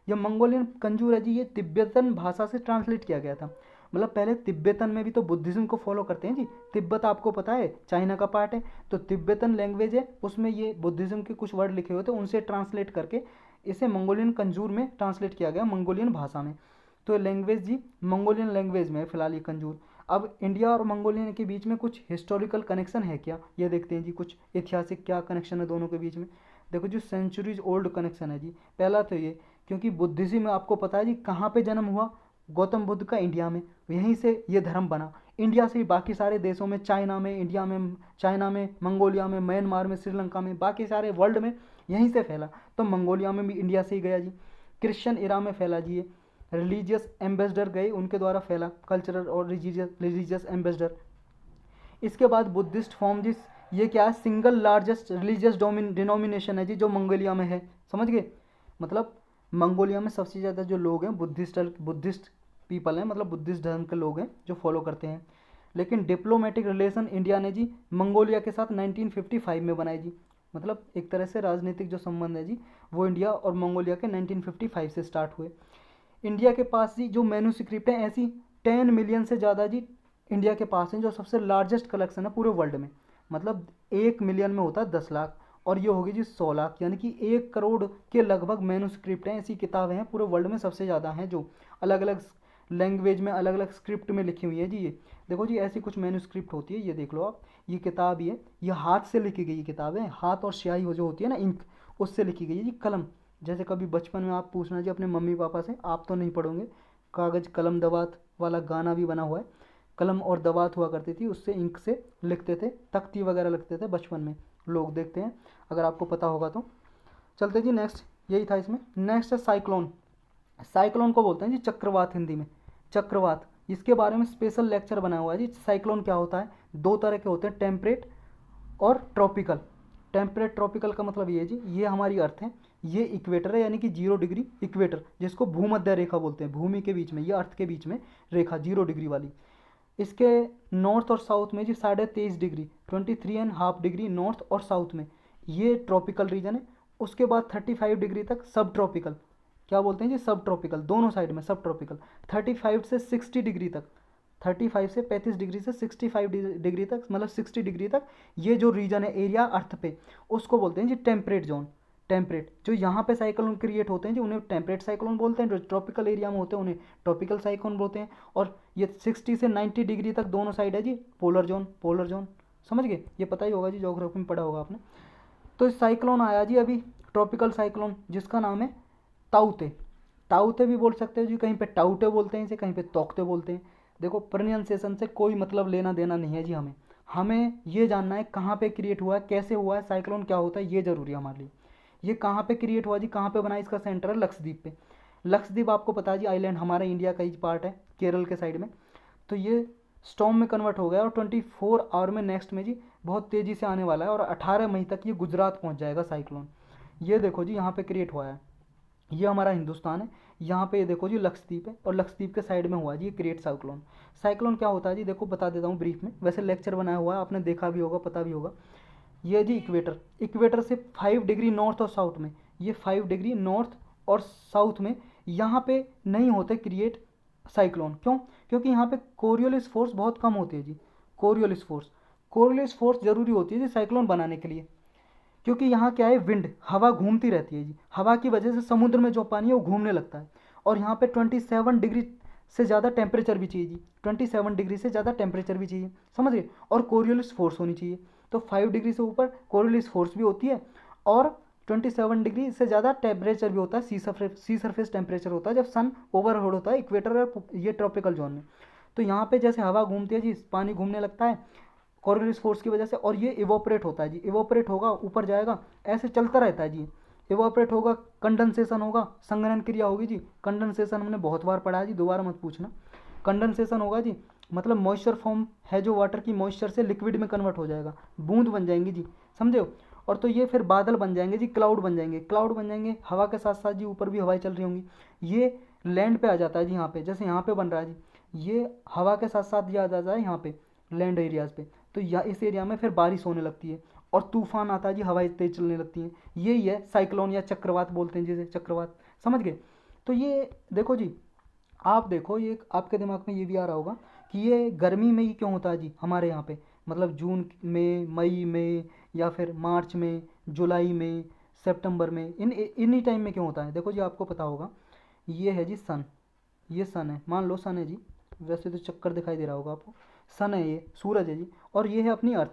यह मंगोलियन कंजूर है जी, ये तिब्बतन भाषा से ट्रांसलेट किया गया था। मतलब पहले तिब्बतन में भी तो बुद्धिज्म को फॉलो करते हैं जी, तिब्बत आपको पता है चाइना का पार्ट है, तो तिब्बतन लैंग्वेज है, उसमें ये बुद्धिज्म के कुछ वर्ड लिखे हुए थे, उनसे ट्रांसलेट करके इसे मंगोलियन कंजूर में ट्रांसलेट किया गया, मंगोलियन भाषा में। तो लैंग्वेज जी मंगोलियन लैंग्वेज में है फिलहाल ये कंजूर। अब इंडिया और मंगोलिया के बीच में कुछ हिस्टोरिकल कनेक्शन है क्या, ये देखते हैं जी। कुछ ऐतिहासिक क्या कनेक्शन है दोनों के बीच में। देखो जी, सेंचुरीज ओल्ड कनेक्शन है जी। पहला तो ये, क्योंकि बुद्धिज्म में आपको पता है जी कहाँ पे जन्म हुआ, गौतम बुद्ध का इंडिया में, यहीं से ये धर्म बना। इंडिया से ही बाकी सारे देशों में, चाइना में, इंडिया में, चाइना में, मंगोलिया में, म्यांमार में, श्रीलंका में, बाकी सारे वर्ल्ड में यहीं से फैला। तो मंगोलिया में भी इंडिया से ही गया जी। क्रिश्चियन इरा में फैला जी ये, रिलीजियस एम्बेसडर गए, उनके द्वारा फैला, कल्चरल और रिलीजियस एम्बेसडर। इसके बाद बुद्धिस्ट फॉर्म जिस, ये क्या है, सिंगल लार्जेस्ट रिलीजियस डिनोमिनेशन है जी जो मंगोलिया में है, समझ गए। मतलब मंगोलिया में सबसे ज़्यादा जो लोग हैं बुद्धिस्ट पीपल हैं, मतलब बुद्धिस्ट धर्म के लोग हैं जो फॉलो करते हैं। लेकिन डिप्लोमेटिक रिलेशन इंडिया ने जी मंगोलिया के साथ 1955 में बनाई जी। मतलब एक तरह से राजनीतिक जो संबंध है जी वो इंडिया और मंगोलिया के 1955 से स्टार्ट हुए। इंडिया के पास जी जो मैन्यूस्क्रिप्ट हैं ऐसी 10 मिलियन से ज़्यादा जी इंडिया के पास हैं, जो सबसे लार्जेस्ट कलेक्शन है पूरे वर्ल्ड में। मतलब 1 मिलियन में होता है 10 लाख, और ये होगी जी 100 लाख, यानी कि 1 करोड़ के लगभग मैन्यूस्क्रिप्ट हैं, ऐसी किताबें हैं पूरे वर्ल्ड में, सबसे ज़्यादा हैं, जो अलग अलग लैंग्वेज में, अलग अलग स्क्रिप्ट में लिखी हुई है जी। ये देखो जी, ऐसी कुछ मैन्यूस्क्रिप्ट होती है, ये देख लो आप, ये किताब ये हाथ से लिखी गई किताब है, हाथ और स्याही जो होती है ना, इंक, उससे लिखी गई है जी, कलम। जैसे कभी बचपन में आप पूछना जी अपने मम्मी पापा से, आप तो नहीं पढ़ोगे, कागज़ कलम दवात वाला गाना भी बना हुआ है, कलम और दवात हुआ करती थी, उससे इंक से लिखते थे, तख्ती वगैरह लिखते थे बचपन में, लोग देखते हैं, अगर आपको पता होगा तो। चलते जी नेक्स्ट, यही था इसमें। नेक्स्ट है साइक्लोन। साइक्लोन को बोलते हैं जी चक्रवात, हिंदी में चक्रवात। इसके बारे में स्पेशल लेक्चर बनाया हुआ है जी। साइक्लोन क्या होता है, दो तरह के होते हैं, टेम्परेट और ट्रॉपिकल। टेम्परेट ट्रॉपिकल का मतलब ये जी, ये हमारी अर्थ है, ये इक्वेटर है, यानी कि 0 डिग्री इक्वेटर, जिसको भूमध्य रेखा बोलते हैं, भूमि के बीच में, ये अर्थ के बीच में रेखा 0 डिग्री वाली। इसके नॉर्थ और साउथ में जी 23.5 डिग्री, 23.5 डिग्री नॉर्थ और साउथ में, ये ट्रॉपिकल रीजन है। उसके बाद 35 डिग्री तक सब ट्रॉपिकल, क्या बोलते हैं जी, सब ट्रॉपिकल, दोनों साइड में सब ट्रॉपिकल। 35 से 60 डिग्री तक, 35 से 35 डिग्री से 65 डिग्री तक, मतलब 60 डिग्री तक, ये जो रीजन है एरिया अर्थ पे, उसको बोलते हैं जी टेम्परेट जोन। टेम्परेट, जो यहाँ पे साइक्लोन क्रिएट होते हैं जी उन्हें टेम्परेट साइक्लोन बोलते हैं, जो ट्रॉपिकल एरिया में होते हैं उन्हें ट्रॉपिकल साइक्लोन बोलते हैं। और ये 60 से 90 डिग्री तक दोनों साइड है जी पोलर जोन, पोलर जोन, समझ गए, ये पता ही होगा जी, ज्योग्राफी में पढ़ा होगा आपने। तो साइक्लोन आया जी अभी, ट्रॉपिकल साइक्लोन, जिसका नाम है ताउते। ताउते भी बोल सकते हो जी, कहीं पे टाउटे बोलते हैं इसे, कहीं पे तोकते बोलते हैं। देखो प्रोनाउंसिएशन से कोई मतलब लेना देना नहीं है जी, हमें हमें ये जानना है कहाँ पे क्रिएट हुआ है, कैसे हुआ है, साइक्लोन क्या होता है, ये जरूरी है हमारे लिए। ये कहाँ पे क्रिएट हुआ जी, कहाँ पे बना, इसका सेंटर है लक्षद्वीप पे। लक्षद्वीप आपको पता है जी आइलैंड, हमारे इंडिया का ही पार्ट है, केरल के साइड में। तो ये स्टॉर्म में कन्वर्ट हो गया और 24 आवर में नेक्स्ट में जी बहुत तेज़ी से आने वाला है, और 18 मई तक ये गुजरात पहुंच जाएगा साइक्लोन। ये देखो जी यहाँ पे क्रिएट हुआ है, ये हमारा हिंदुस्तान है, यहाँ पे ये देखो जी लक्षद्वीप है, और लक्षद्वीप के साइड में हुआ जी ये क्रिएट साइक्लोन। साइक्लोन क्या होता है जी, देखो बता देता हूँ ब्रीफ में, वैसे लेक्चर बनाया हुआ है, आपने देखा भी होगा, पता भी होगा। ये जी इक्वेटर, इक्वेटर से 5 डिग्री नॉर्थ और साउथ में, ये 5 डिग्री नॉर्थ और साउथ में, यहाँ पे नहीं होते क्रिएट साइक्लोन। क्यों? क्योंकि यहाँ पे कोरियोलिस फोर्स बहुत कम होती है जी। कोरियोलिस फोर्स, कोरियोलिस फोर्स जरूरी होती है जी साइक्लोन बनाने के लिए, क्योंकि यहाँ क्या है, विंड, हवा घूमती रहती है जी, हवा की वजह से समुद्र में जो पानी है वो घूमने लगता है। और यहाँ पे 27 डिग्री से ज़्यादा टेम्परेचर भी चाहिए जी, 27 डिग्री से ज़्यादा टेम्परेचर भी चाहिए, समझ गए, और कोरियोलिस फोर्स होनी चाहिए। तो 5 डिग्री से ऊपर कोरियोलिस फोर्स भी होती है, और 27 डिग्री से ज़्यादा टेम्परेचर भी होता है, सी सरफेस टेम्परेचर होता है जब सन ओवरहेड होता है इक्वेटर और ये ट्रॉपिकल जोन में। तो यहाँ पे जैसे हवा घूमती है जी, पानी घूमने लगता है कोरियोलिस फोर्स की वजह से, और ये इवोपरेट होता है जी, इवोपरेट होगा, ऊपर जाएगा, ऐसे चलता रहता है जी। इवोपरेट होगा, कंडेंसेशन होगा, संघनन क्रिया होगी जी। कंडेंसेशन हमने बहुत बार पढ़ा है जी, दोबारा मत पूछना। कंडेंसेशन होगा जी, मतलब मॉइस्चर फॉर्म है जो वाटर की, मॉइस्चर से लिक्विड में कन्वर्ट हो जाएगा, बूंद बन जाएंगी जी, समझे हो। और तो ये फिर बादल बन जाएंगे जी, क्लाउड बन जाएंगे, क्लाउड बन जाएंगे हवा के साथ साथ जी, ऊपर भी हवाएं चल रही होंगी। ये लैंड पे आ जाता है जी, यहाँ पे जैसे यहाँ पे बन रहा है जी, ये हवा के साथ साथ ये आ जाता है यहाँ पे लैंड एरियाज पे। तो या इस एरिया में फिर बारिश होने लगती है, और तूफान आता है जी, हवाएं तेज चलने लगती हैं। यही है साइक्लोन या चक्रवात बोलते हैं जिसे, चक्रवात, समझ गए। तो ये देखो जी, आप देखो ये आपके दिमाग में ये भी आ रहा होगा कि ये गर्मी में ही क्यों होता है जी हमारे यहाँ पे, मतलब जून में, मई में, या फिर मार्च में, जुलाई में, सितंबर में, इन्हीं टाइम में क्यों होता है। देखो जी आपको पता होगा, ये है जी सन, ये सन है, मान लो सन है जी, वैसे तो चक्कर दिखाई दे रहा होगा आपको। सन है, ये सूरज है जी, और ये है अपनी अर्थ,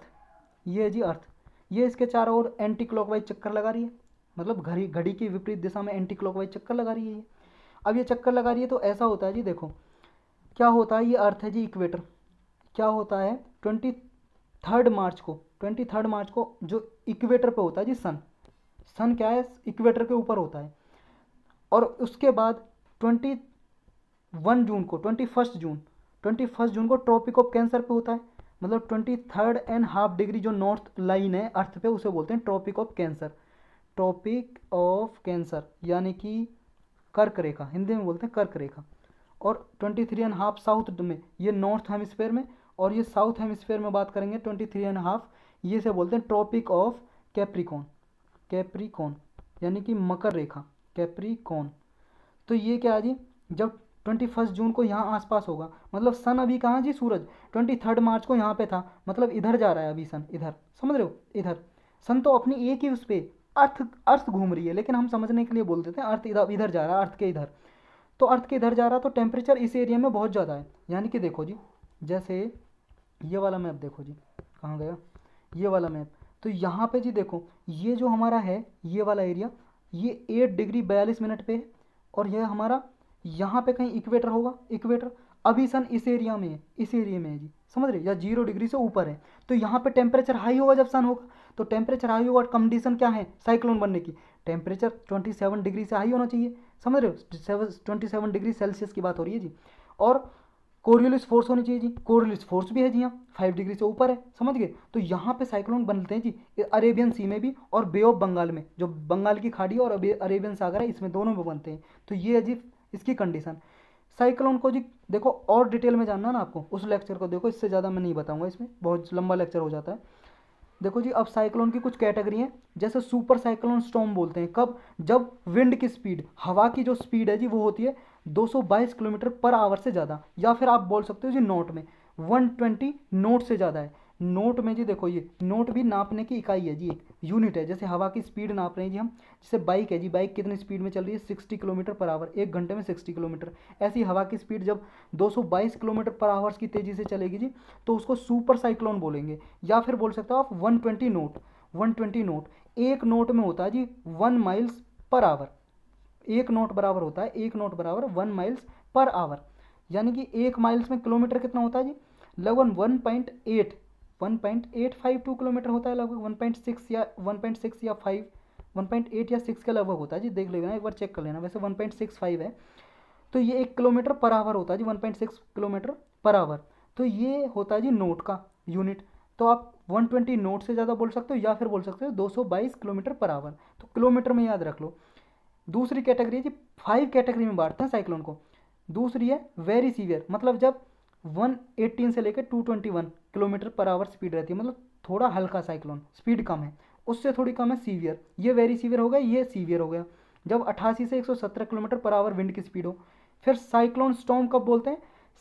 ये है जी अर्थ। ये इसके चारों ओर एंटी क्लॉकवाइज चक्कर लगा रही है, मतलब घड़ी घड़ी की विपरीत दिशा में एंटी क्लॉकवाइज चक्कर लगा रही है ये। अब ये चक्कर लगा रही है तो ऐसा होता है जी, देखो क्या होता है, ये अर्थ है जी इक्वेटर। क्या होता है 23 मार्च को, 23 मार्च को जो इक्वेटर पे होता है जी सन, सन क्या है इक्वेटर के ऊपर होता है। और उसके बाद 21 जून को, 21 जून को ट्रॉपिक ऑफ कैंसर पे होता है। मतलब 23.5 डिग्री जो नॉर्थ लाइन है अर्थ पे, उसे बोलते हैं tropic of cancer. Tropic of cancer यानी कि कर्क रेखा, हिंदी में बोलते हैं कर्क रेखा। और 23.5 साउथ में, ये नॉर्थ हेमिस्फेयर में, और ये साउथ हेमिस्फेयर में बात करेंगे 23.5, ये से बोलते हैं ट्रॉपिक ऑफ कैप्रिकॉन, कैप्रिकॉन यानी कि मकर रेखा, कैप्रिकॉन। तो ये क्या है जी, जब 21 जून को यहाँ आसपास होगा, मतलब सन अभी कहाँ जी, सूरज 23 मार्च को यहाँ पे था, मतलब इधर जा रहा है अभी सन, इधर, समझ रहे हो, इधर। सन तो अपनी एक ही उस पर अर्थ अर्थ घूम रही है, लेकिन हम समझने के लिए बोल देते हैं अर्थ इधर इधर जा रहा है, अर्थ के इधर। तो अर्थ के इधर जा रहा, तो टेम्परेचर इस एरिया में बहुत ज़्यादा है। यानी कि देखो जी, जैसे ये वाला मैप देखो जी, कहाँ गया ये वाला मैप, तो यहाँ पे जी देखो, ये जो हमारा है ये वाला एरिया, ये 8 डिग्री 42 मिनट पे है, और यह हमारा यहाँ पे कहीं इक्वेटर होगा, इक्वेटर। अभी सन इस एरिया में है, इस एरिया में है जी, समझ रहे, या 0 डिग्री से ऊपर है। तो यहाँ पे टेम्परेचर हाई होगा जब सन होगा, तो टेम्परेचर हाई होगा, कंडीशन क्या है साइक्लोन बनने की, टेम्परेचर 27 डिग्री से हाई होना चाहिए, समझ रहे हो, 27 डिग्री सेल्सियस की बात हो रही है जी। और कोरियोलिस फोर्स होनी चाहिए जी, कोरियोलिस फोर्स भी है जी यहाँ 5 डिग्री से ऊपर है, समझ गए। तो यहाँ पे साइक्लोन बनते हैं जी अरेबियन सी में भी, और बे ऑफ बंगाल में, जो बंगाल की खाड़ी और अरेबियन सागर है, इसमें दोनों में बनते हैं। तो ये है जी इसकी कंडीशन। साइक्लोन को जी देखो, और डिटेल में जानना ना आपको, उस लेक्चर को देखो, इससे ज़्यादा मैं नहीं बताऊंगा, इसमें बहुत लंबा लेक्चर हो जाता है। देखो जी, अब साइक्लोन की कुछ कैटेगरी हैं, जैसे सुपर साइक्लोन स्टॉर्म बोलते हैं, कब, जब विंड की स्पीड, हवा की जो स्पीड है जी, वो होती है 222 किलोमीटर पर आवर से ज़्यादा, या फिर आप बोल सकते हो जी नोट में 120 नोट से ज़्यादा है। नोट में जी देखो, ये नोट भी नापने की इकाई है जी, एक यूनिट है। जैसे हवा की स्पीड नाप रहे हैं जी हम, जैसे बाइक है जी, बाइक कितनी स्पीड में चल रही है, 60 किलोमीटर पर आवर, 1 घंटे में 60 किलोमीटर। ऐसी हवा की स्पीड जब 222 किलोमीटर पर आवर्स की तेज़ी से चलेगी जी, तो उसको सुपर साइक्लोन बोलेंगे। या फिर बोल सकते हो आप 120 नोट, 120 नोट, एक नोट में होता है जी 1 माइल्स पर आवर, एक नोट बराबर होता है, एक नोट बराबर 1 माइल्स पर आवर। यानी कि 1 माइल्स में किलोमीटर कितना होता है जी, लगभग 1.852 किलोमीटर होता है, लगभग 1.6 या 1.6 या 5, 1.8 या 6 के लगभग होता है जी, देख लेना एक बार, चेक कर लेना, वैसे 1.65 है। तो ये 1 किलोमीटर पर आवर होता है जी, 1.6 किलोमीटर पर आवर। तो ये होता है जी नोट का यूनिट। तो आप 120 नोट से ज़्यादा बोल सकते हो, या फिर बोल सकते हो 222 किलोमीटर पर आवर, तो किलोमीटर में याद रख लो। दूसरी कैटेगरी है जी, 5 कैटेगरी में बांटते हैं साइक्लोन को। दूसरी है वेरी सीवियर, मतलब जब 118 से लेकर 221 किलोमीटर पर आवर स्पीड रहती है, मतलब थोड़ा हल्का साइक्लोन, स्पीड कम है, उससे थोड़ी कम है सीवियर। ये वेरी सीवियर हो गया, ये सीवियर हो गया जब 88 से 117 किलोमीटर पर आवर विंड की स्पीड हो। फिर साइक्लोन स्टॉर्म कब बोलते हैं,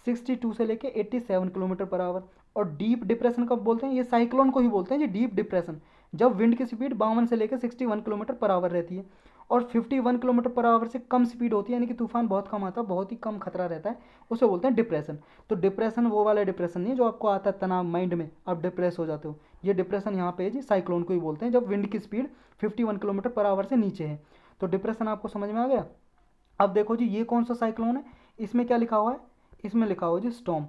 62 से लेकर 87 किलोमीटर पर आवर। और डीप डिप्रेशन कब बोलते हैं, ये साइक्लोन को ही बोलते हैं जी डीप डिप्रेशन, जब विंड की स्पीड 52 से लेकर 61 किलोमीटर पर आवर रहती है, और 51 किलोमीटर पर आवर से कम स्पीड होती है, यानी कि तूफान बहुत कम आता है, बहुत ही कम खतरा रहता है, उसे बोलते हैं डिप्रेशन। तो डिप्रेशन वो वाला डिप्रेशन नहीं है जो आपको आता है तनाव माइंड में, आप डिप्रेस हो जाते हो। ये डिप्रेशन यहाँ पे है जी, साइक्लोन को ही बोलते हैं जब विंड की स्पीड 51 किलोमीटर पर आवर से नीचे है। तो डिप्रेशन आपको समझ में आ गया। अब देखो जी, ये कौन सा साइक्लोन है, इसमें क्या लिखा हुआ है, इसमें लिखा हुआ है जी स्टॉर्म,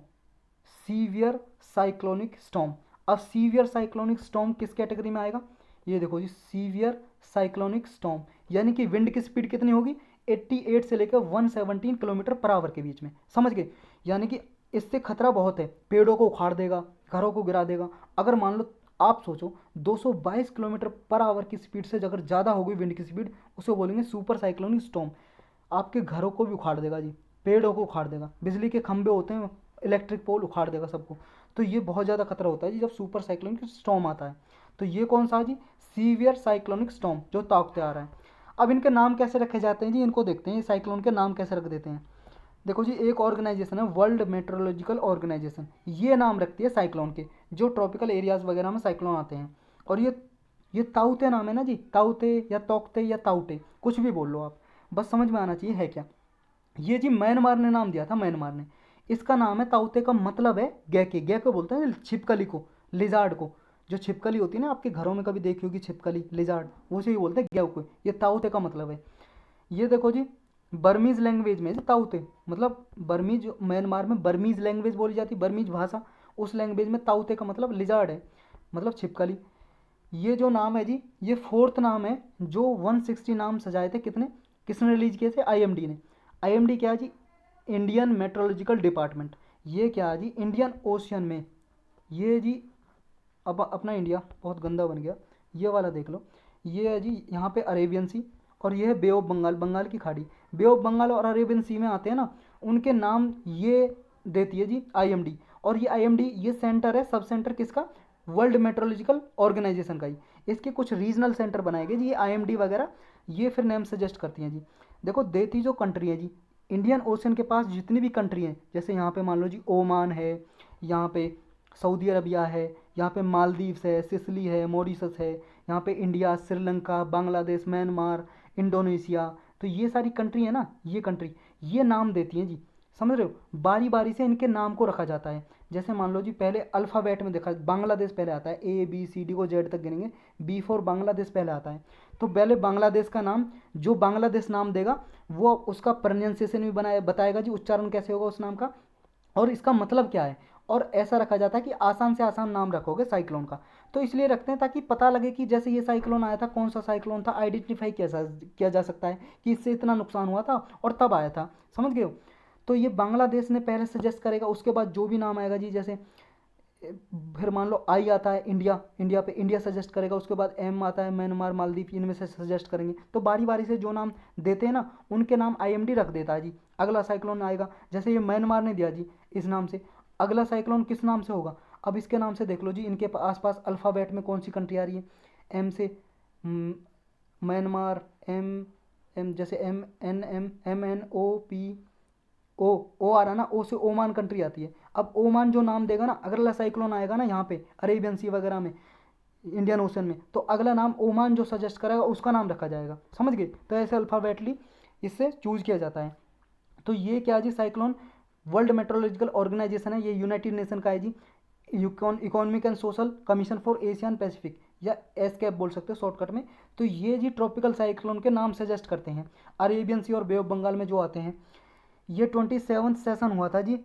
सीवियर साइक्लोनिक स्टॉर्म। अब सीवियर साइक्लोनिक स्टॉर्म किस कैटेगरी में आएगा, ये देखो जी, सीवियर साइक्लोनिक स्टॉर्म, यानी कि विंड की स्पीड कितनी होगी, 88 से लेकर 117 किलोमीटर पर आवर के बीच में, समझ गए। यानी कि इससे खतरा बहुत है, पेड़ों को उखाड़ देगा, घरों को गिरा देगा। अगर मान लो, आप सोचो 222 किलोमीटर पर आवर की स्पीड से अगर ज़्यादा होगी विंड की स्पीड, उसे बोलेंगे सुपर साइक्लोनिक स्टॉर्म। आपके घरों को भी उखाड़ देगा जी, पेड़ों को उखाड़ देगा, बिजली के खंभे होते हैं, इलेक्ट्रिक पोल उखाड़ देगा सबको। तो ये बहुत ज़्यादा खतरा होता है जी जब सुपर साइक्लोनिक स्टॉर्म आता है। तो ये कौन सा है जी, सीवियर साइक्लोनिक स्टॉर्म, जो ताकते आ रहा है। अब इनके नाम कैसे रखे जाते हैं जी, इनको देखते हैं, साइक्लोन के नाम कैसे रख देते हैं। देखो जी, एक ऑर्गेनाइजेशन है वर्ल्ड मेट्रोलॉजिकल ऑर्गेनाइजेशन, ये नाम रखती है साइक्लोन के, जो ट्रॉपिकल एरियाज वगैरह में साइक्लोन आते हैं। और ये ताउते नाम है ना जी, ताउते या तोकते या ताउटे, कुछ भी बोल लो आप, बस समझ में आना चाहिए है क्या। ये जी म्यांमार ने नाम दिया था, म्यांमार ने। इसका नाम है ताउते का मतलब है गैके। गैके बोलते हैं छिपकली को, लिजार्ड को। जो छिपकली होती है ना, आपके घरों में कभी देखी होगी छिपकली, लिजार्ड, उसे ही बोलते हैं गैको। ये ताउते का मतलब है। ये देखो जी, बर्मीज लैंग्वेज में ताउते मतलब बर्मीज, म्यांमार में बर्मीज लैंग्वेज बोली जाती है, बर्मीज भाषा, उस लैंग्वेज में ताउते का मतलब लिजार्ड है, मतलब छिपकली। ये जो नाम है जी, ये फोर्थ नाम है जो 160 नाम सजाए थे। कितने, किसने रिलीज किए थे? आईएमडी ने। आईएमडी क्या है जी? Indian meteorological department. ये क्या है जी? इंडियन ओशियन में, ये जी अब अपना इंडिया बहुत गंदा बन गया, ये वाला देख लो। ये है जी यहाँ पे अरेबियन सी, और ये है बे ऑफ बंगाल, बंगाल की खाड़ी। बे ऑफ बंगाल और अरेबियन सी में आते हैं ना, उनके नाम ये देती है जी आईएमडी। और ये आईएमडी ये सेंटर है, सब सेंटर किसका? वर्ल्ड मेट्रोलॉजिकल ऑर्गेनाइजेशन का ही। इसके कुछ रीजनल सेंटर बनाए गए जी, ये आईएमडी वगैरह ये फिर नेम सजेस्ट करती हैं जी। देखो देती जो कंट्री है जी, इंडियन ओशन के पास जितनी भी कंट्री हैं, जैसे यहाँ पे मान लो जी ओमान है, यहाँ पे सऊदी अरबिया है, यहाँ पे मालदीव्स है, सिसली है, मॉरिशस है, यहाँ पे India, Sri Lanka, Bangladesh, Myanmar, Indonesia, तो ये सारी कंट्री है ना, ये कंट्री ये नाम देती हैं जी। समझ रहे हो? बारी बारी से इनके नाम को रखा जाता है। जैसे मान लो जी पहले अल्फ़ाबेट में देखा, बांग्लादेश पहले आता है, ए बी सी डी को जेड तक गिनेंगे, बी फॉर बांग्लादेश पहले आता है। तो पहले बांग्लादेश का नाम, जो बांग्लादेश नाम देगा वो उसका प्रोनाउंसिएशन भी बनाए बताएगा जी, उच्चारण कैसे होगा उस नाम का, और इसका मतलब क्या है। और ऐसा रखा जाता है कि आसान से आसान नाम रखोगे साइक्लोन का, तो इसलिए रखते हैं ताकि पता लगे कि जैसे ये साइक्लोन आया था, कौन सा साइक्लोन था, आइडेंटिफाई किया जा सकता है कि इससे इतना नुकसान हुआ था और तब आया था। समझ गए हो? तो ये बांग्लादेश ने पहले सजेस्ट करेगा, उसके बाद जो भी नाम आएगा जी, जैसे फिर मान लो आई आता है इंडिया, इंडिया पे इंडिया सजेस्ट करेगा, उसके बाद एम आता है म्यांमार, मालदीव, इनमें से सजेस्ट करेंगे। तो बारी बारी से जो नाम देते हैं ना, उनके नाम आईएमडी रख देता है जी। अगला साइक्लोन आएगा, जैसे ये म्यांमार ने दिया जी इस नाम से, अगला साइक्लोन किस नाम से होगा? अब इसके नाम से देख लो जी, इनके आसपास अल्फ़ाबेट में कौन सी कंट्री आ रही है? एम से म्यांमार, एम एम जैसे M N M, M N O P, O आ रहा ना, ओ से ओमान कंट्री आती है। अब ओमान जो नाम देगा ना, अगला साइक्लोन आएगा ना यहाँ पे अरेबियन सी वगैरह में, इंडियन ओशन में, तो अगला नाम ओमान जो सजेस्ट करेगा उसका नाम रखा जाएगा। समझ गए? तो ऐसे अल्फ़ाबेटली इससे चूज किया जाता है। तो ये क्या जी, साइक्लोन वर्ल्ड मेट्रोलॉजिकल ऑर्गेनाइजेशन है, ये यूनाइटेड नेशन का है जी, Economic and Social Commission for Asian Pacific, या एसकैप बोल सकते हो शॉर्टकट में। तो ये जी ट्रॉपिकल साइक्लोन के नाम सजेस्ट करते हैं, अरेबियन सी और बे ऑफ बंगाल में जो आते हैं। ये 27वां सेशन हुआ था जी,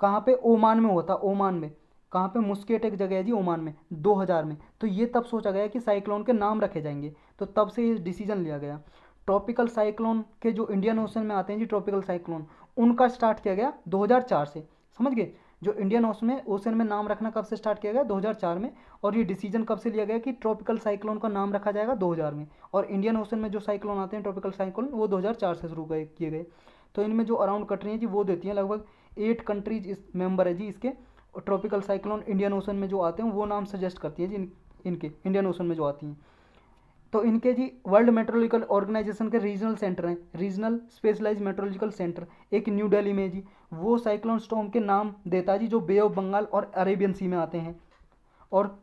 कहाँ पे? ओमान में हुआ था, ओमान में। कहाँ पे? मुस्केट एक जगह है जी ओमान में, 2000 में। तो ये तब सोचा गया कि साइक्लोन के नाम रखे जाएंगे, तो तब से ये डिसीजन लिया गया। ट्रॉपिकल साइक्लोन के जो इंडियन ओशन में आते हैं जी ट्रॉपिकल साइक्लोन, उनका स्टार्ट किया गया 2004 से। समझ गए? जो इंडियन ओशन में नाम रखना कब से स्टार्ट किया गया? 2004 में। और ये डिसीजन कब से लिया गया कि ट्रॉपिकल साइक्लोन का नाम रखा जाएगा? 2000 में। और इंडियन ओशन में जो साइक्लोन आते हैं ट्रॉपिकल साइक्लोन, वो 2004 से शुरू किए गए। तो इनमें जो अराउंड कंट्री हैं जी, वो देती हैं लगभग 8 कंट्रीज इस मेंबर है जी इसके। ट्रॉपिकल साइक्लोन इंडियन ओशन में जो आते हैं वो नाम सजेस्ट करती हैं जी, इनके इंडियन ओशन में जो आती हैं। तो इनके जी वर्ल्ड मेट्रोलॉजिकल ऑर्गेनाइजेशन के रीजनल सेंटर हैं, रीजनल स्पेशलाइज मेट्रोलॉजिकल सेंटर एक न्यू दिल्ली में है जी, वो साइक्लोन स्टॉर्म के नाम देता है जी, जो बे ऑफ बंगाल और अरेबियन सी में आते हैं। और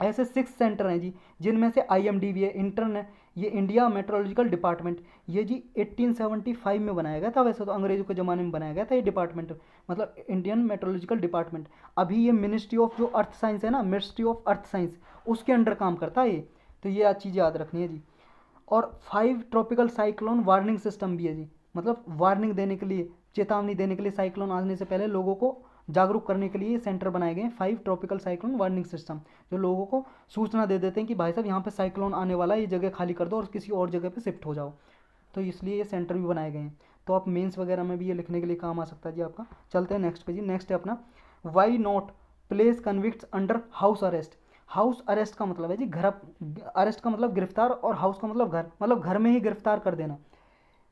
ऐसे 6 सेंटर हैं जी, जिनमें से आईएमडी भी है, ये इंडिया मेट्रोलॉजिकल डिपार्टमेंट, ये जी 1875 में बनाया गया था। वैसे तो अंग्रेजों के ज़माने में बनाया गया था ये डिपार्टमेंट, मतलब इंडियन मेट्रोलॉजिकल डिपार्टमेंट। अभी ये मिनिस्ट्री ऑफ जो अर्थ साइंस है ना, मिनिस्ट्री ऑफ अर्थ साइंस, उसके अंडर काम करता है ये। तो ये आज चीज़ याद रखनी है जी। और 5 ट्रॉपिकल साइक्लोन वार्निंग सिस्टम भी है जी, मतलब वार्निंग देने के लिए, चेतावनी देने के लिए, साइक्लोन आने से पहले लोगों को जागरूक करने के लिए सेंटर बनाए गए हैं 5 ट्रॉपिकल साइक्लोन वार्निंग सिस्टम, जो लोगों को सूचना दे देते हैं कि भाई साहब यहाँ पे साइक्लोन आने वाला है, ये जगह खाली कर दो और किसी और जगह पे शिफ्ट हो जाओ। तो इसलिए ये सेंटर भी बनाए गए हैं। तो आप मेंस वगैरह में भी ये लिखने के लिए काम आ सकता है जी आपका। चलते हैं नेक्स्ट पे जी। नेक्स्ट है अपना why not place convicts under house arrest. House arrest का मतलब है जी घर, अरेस्ट का मतलब गिरफ्तार, और हाउस का मतलब घर में ही गिरफ्तार कर देना।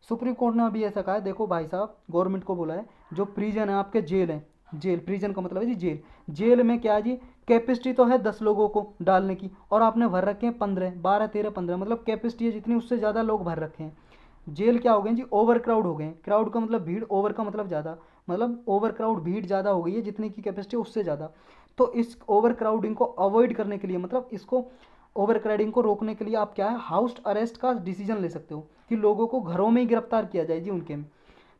सुप्रीम कोर्ट ने अभी ऐसा कहा है, देखो भाई साहब गवर्नमेंट को बोला है, जो प्रिजन है आपके, जेल है, जेल, प्रिजन का मतलब है जी जेल। जेल में क्या है जी, कैपेसिटी तो है 10 लोगों को डालने की, और आपने भर रखे हैं 15, 12, 13, 15, मतलब कैपेसिटी है जितनी, उससे ज़्यादा लोग भर रखे हैं। जेल क्या हो गए जी, ओवर क्राउड हो गए। क्राउड का मतलब भीड़, ओवर का मतलब ज़्यादा, मतलब ओवर क्राउड, भीड़ ज़्यादा हो गई है, जितनी की कैपेसिटी उससे ज़्यादा। तो इस ओवर क्राउडिंग को अवॉइड करने के लिए, मतलब इसको ओवर क्राउडिंग को रोकने के लिए आप क्या है, हाउस अरेस्ट का डिसीजन ले सकते हो कि लोगों को घरों में ही गिरफ्तार किया जाए जी उनके में।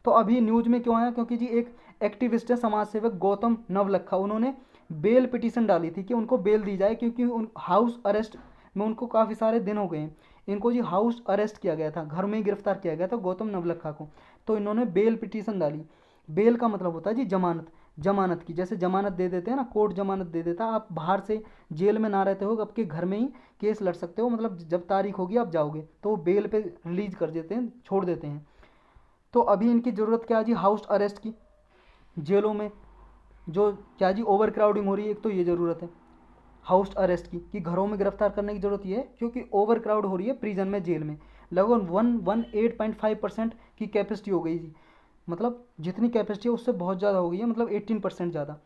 तो अभी न्यूज में क्यों आया, क्योंकि जी एक एक्टिविस्ट है, समाज सेवक गौतम नवलखा, उन्होंने बेल पिटीशन डाली थी कि उनको बेल दी जाए, क्योंकि उन हाउस अरेस्ट में उनको काफ़ी सारे दिन हो गए हैं। इनको जी हाउस अरेस्ट किया गया था, घर में ही गिरफ्तार किया गया था गौतम नवलखा को। तो इन्होंने बेल पिटीशन डाली। बेल का मतलब होता है जी जमानत, जमानत की, जैसे जमानत दे देते हैं ना, कोर्ट जमानत दे देता है, आप बाहर से जेल में ना रहते हो, आपके घर में ही केस लड़ सकते हो, मतलब जब तारीख होगी आप जाओगे, तो वो बेल पे रिलीज कर देते हैं, छोड़ देते हैं। तो अभी इनकी ज़रूरत क्या है जी, हाउस अरेस्ट की, जेलों में जो क्या जी ओवर क्राउडिंग हो रही है, एक तो ये ज़रूरत है हाउस अरेस्ट की, कि घरों में गिरफ्तार करने की ज़रूरत ये है क्योंकि ओवर क्राउड हो रही है प्रिजन में, जेल में लगभग 118.5% की कैपेसिटी हो गई जी, मतलब जितनी कैपेसिटी है उससे बहुत ज़्यादा हो गई है, मतलब 18% ज़्यादा।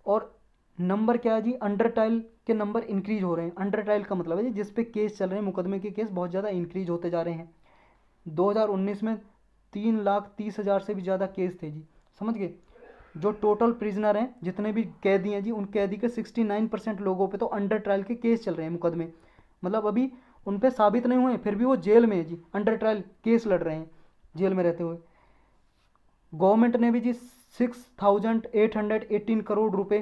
और नंबर क्या है जी, अंडर ट्रायल के नंबर इंक्रीज हो रहे हैं। अंडर ट्रायल का मतलब है जी जिस पे केस चल रहे हैं, मुकदमे के केस बहुत ज़्यादा इंक्रीज होते जा रहे हैं। 2019 में 3,30,000 से भी ज़्यादा केस थे जी, समझ गए। जो टोटल प्रिजनर हैं, जितने भी कैदी हैं जी, उन कैदी के 69% लोगों पे तो अंडर ट्रायल के केस चल रहे हैं, मुकदमे, मतलब अभी उन पे साबित नहीं हुए, फिर भी वो जेल में है जी, अंडर ट्रायल केस लड़ रहे हैं जेल में रहते हुए। गवर्नमेंट ने भी जी 6,818 करोड़ रुपए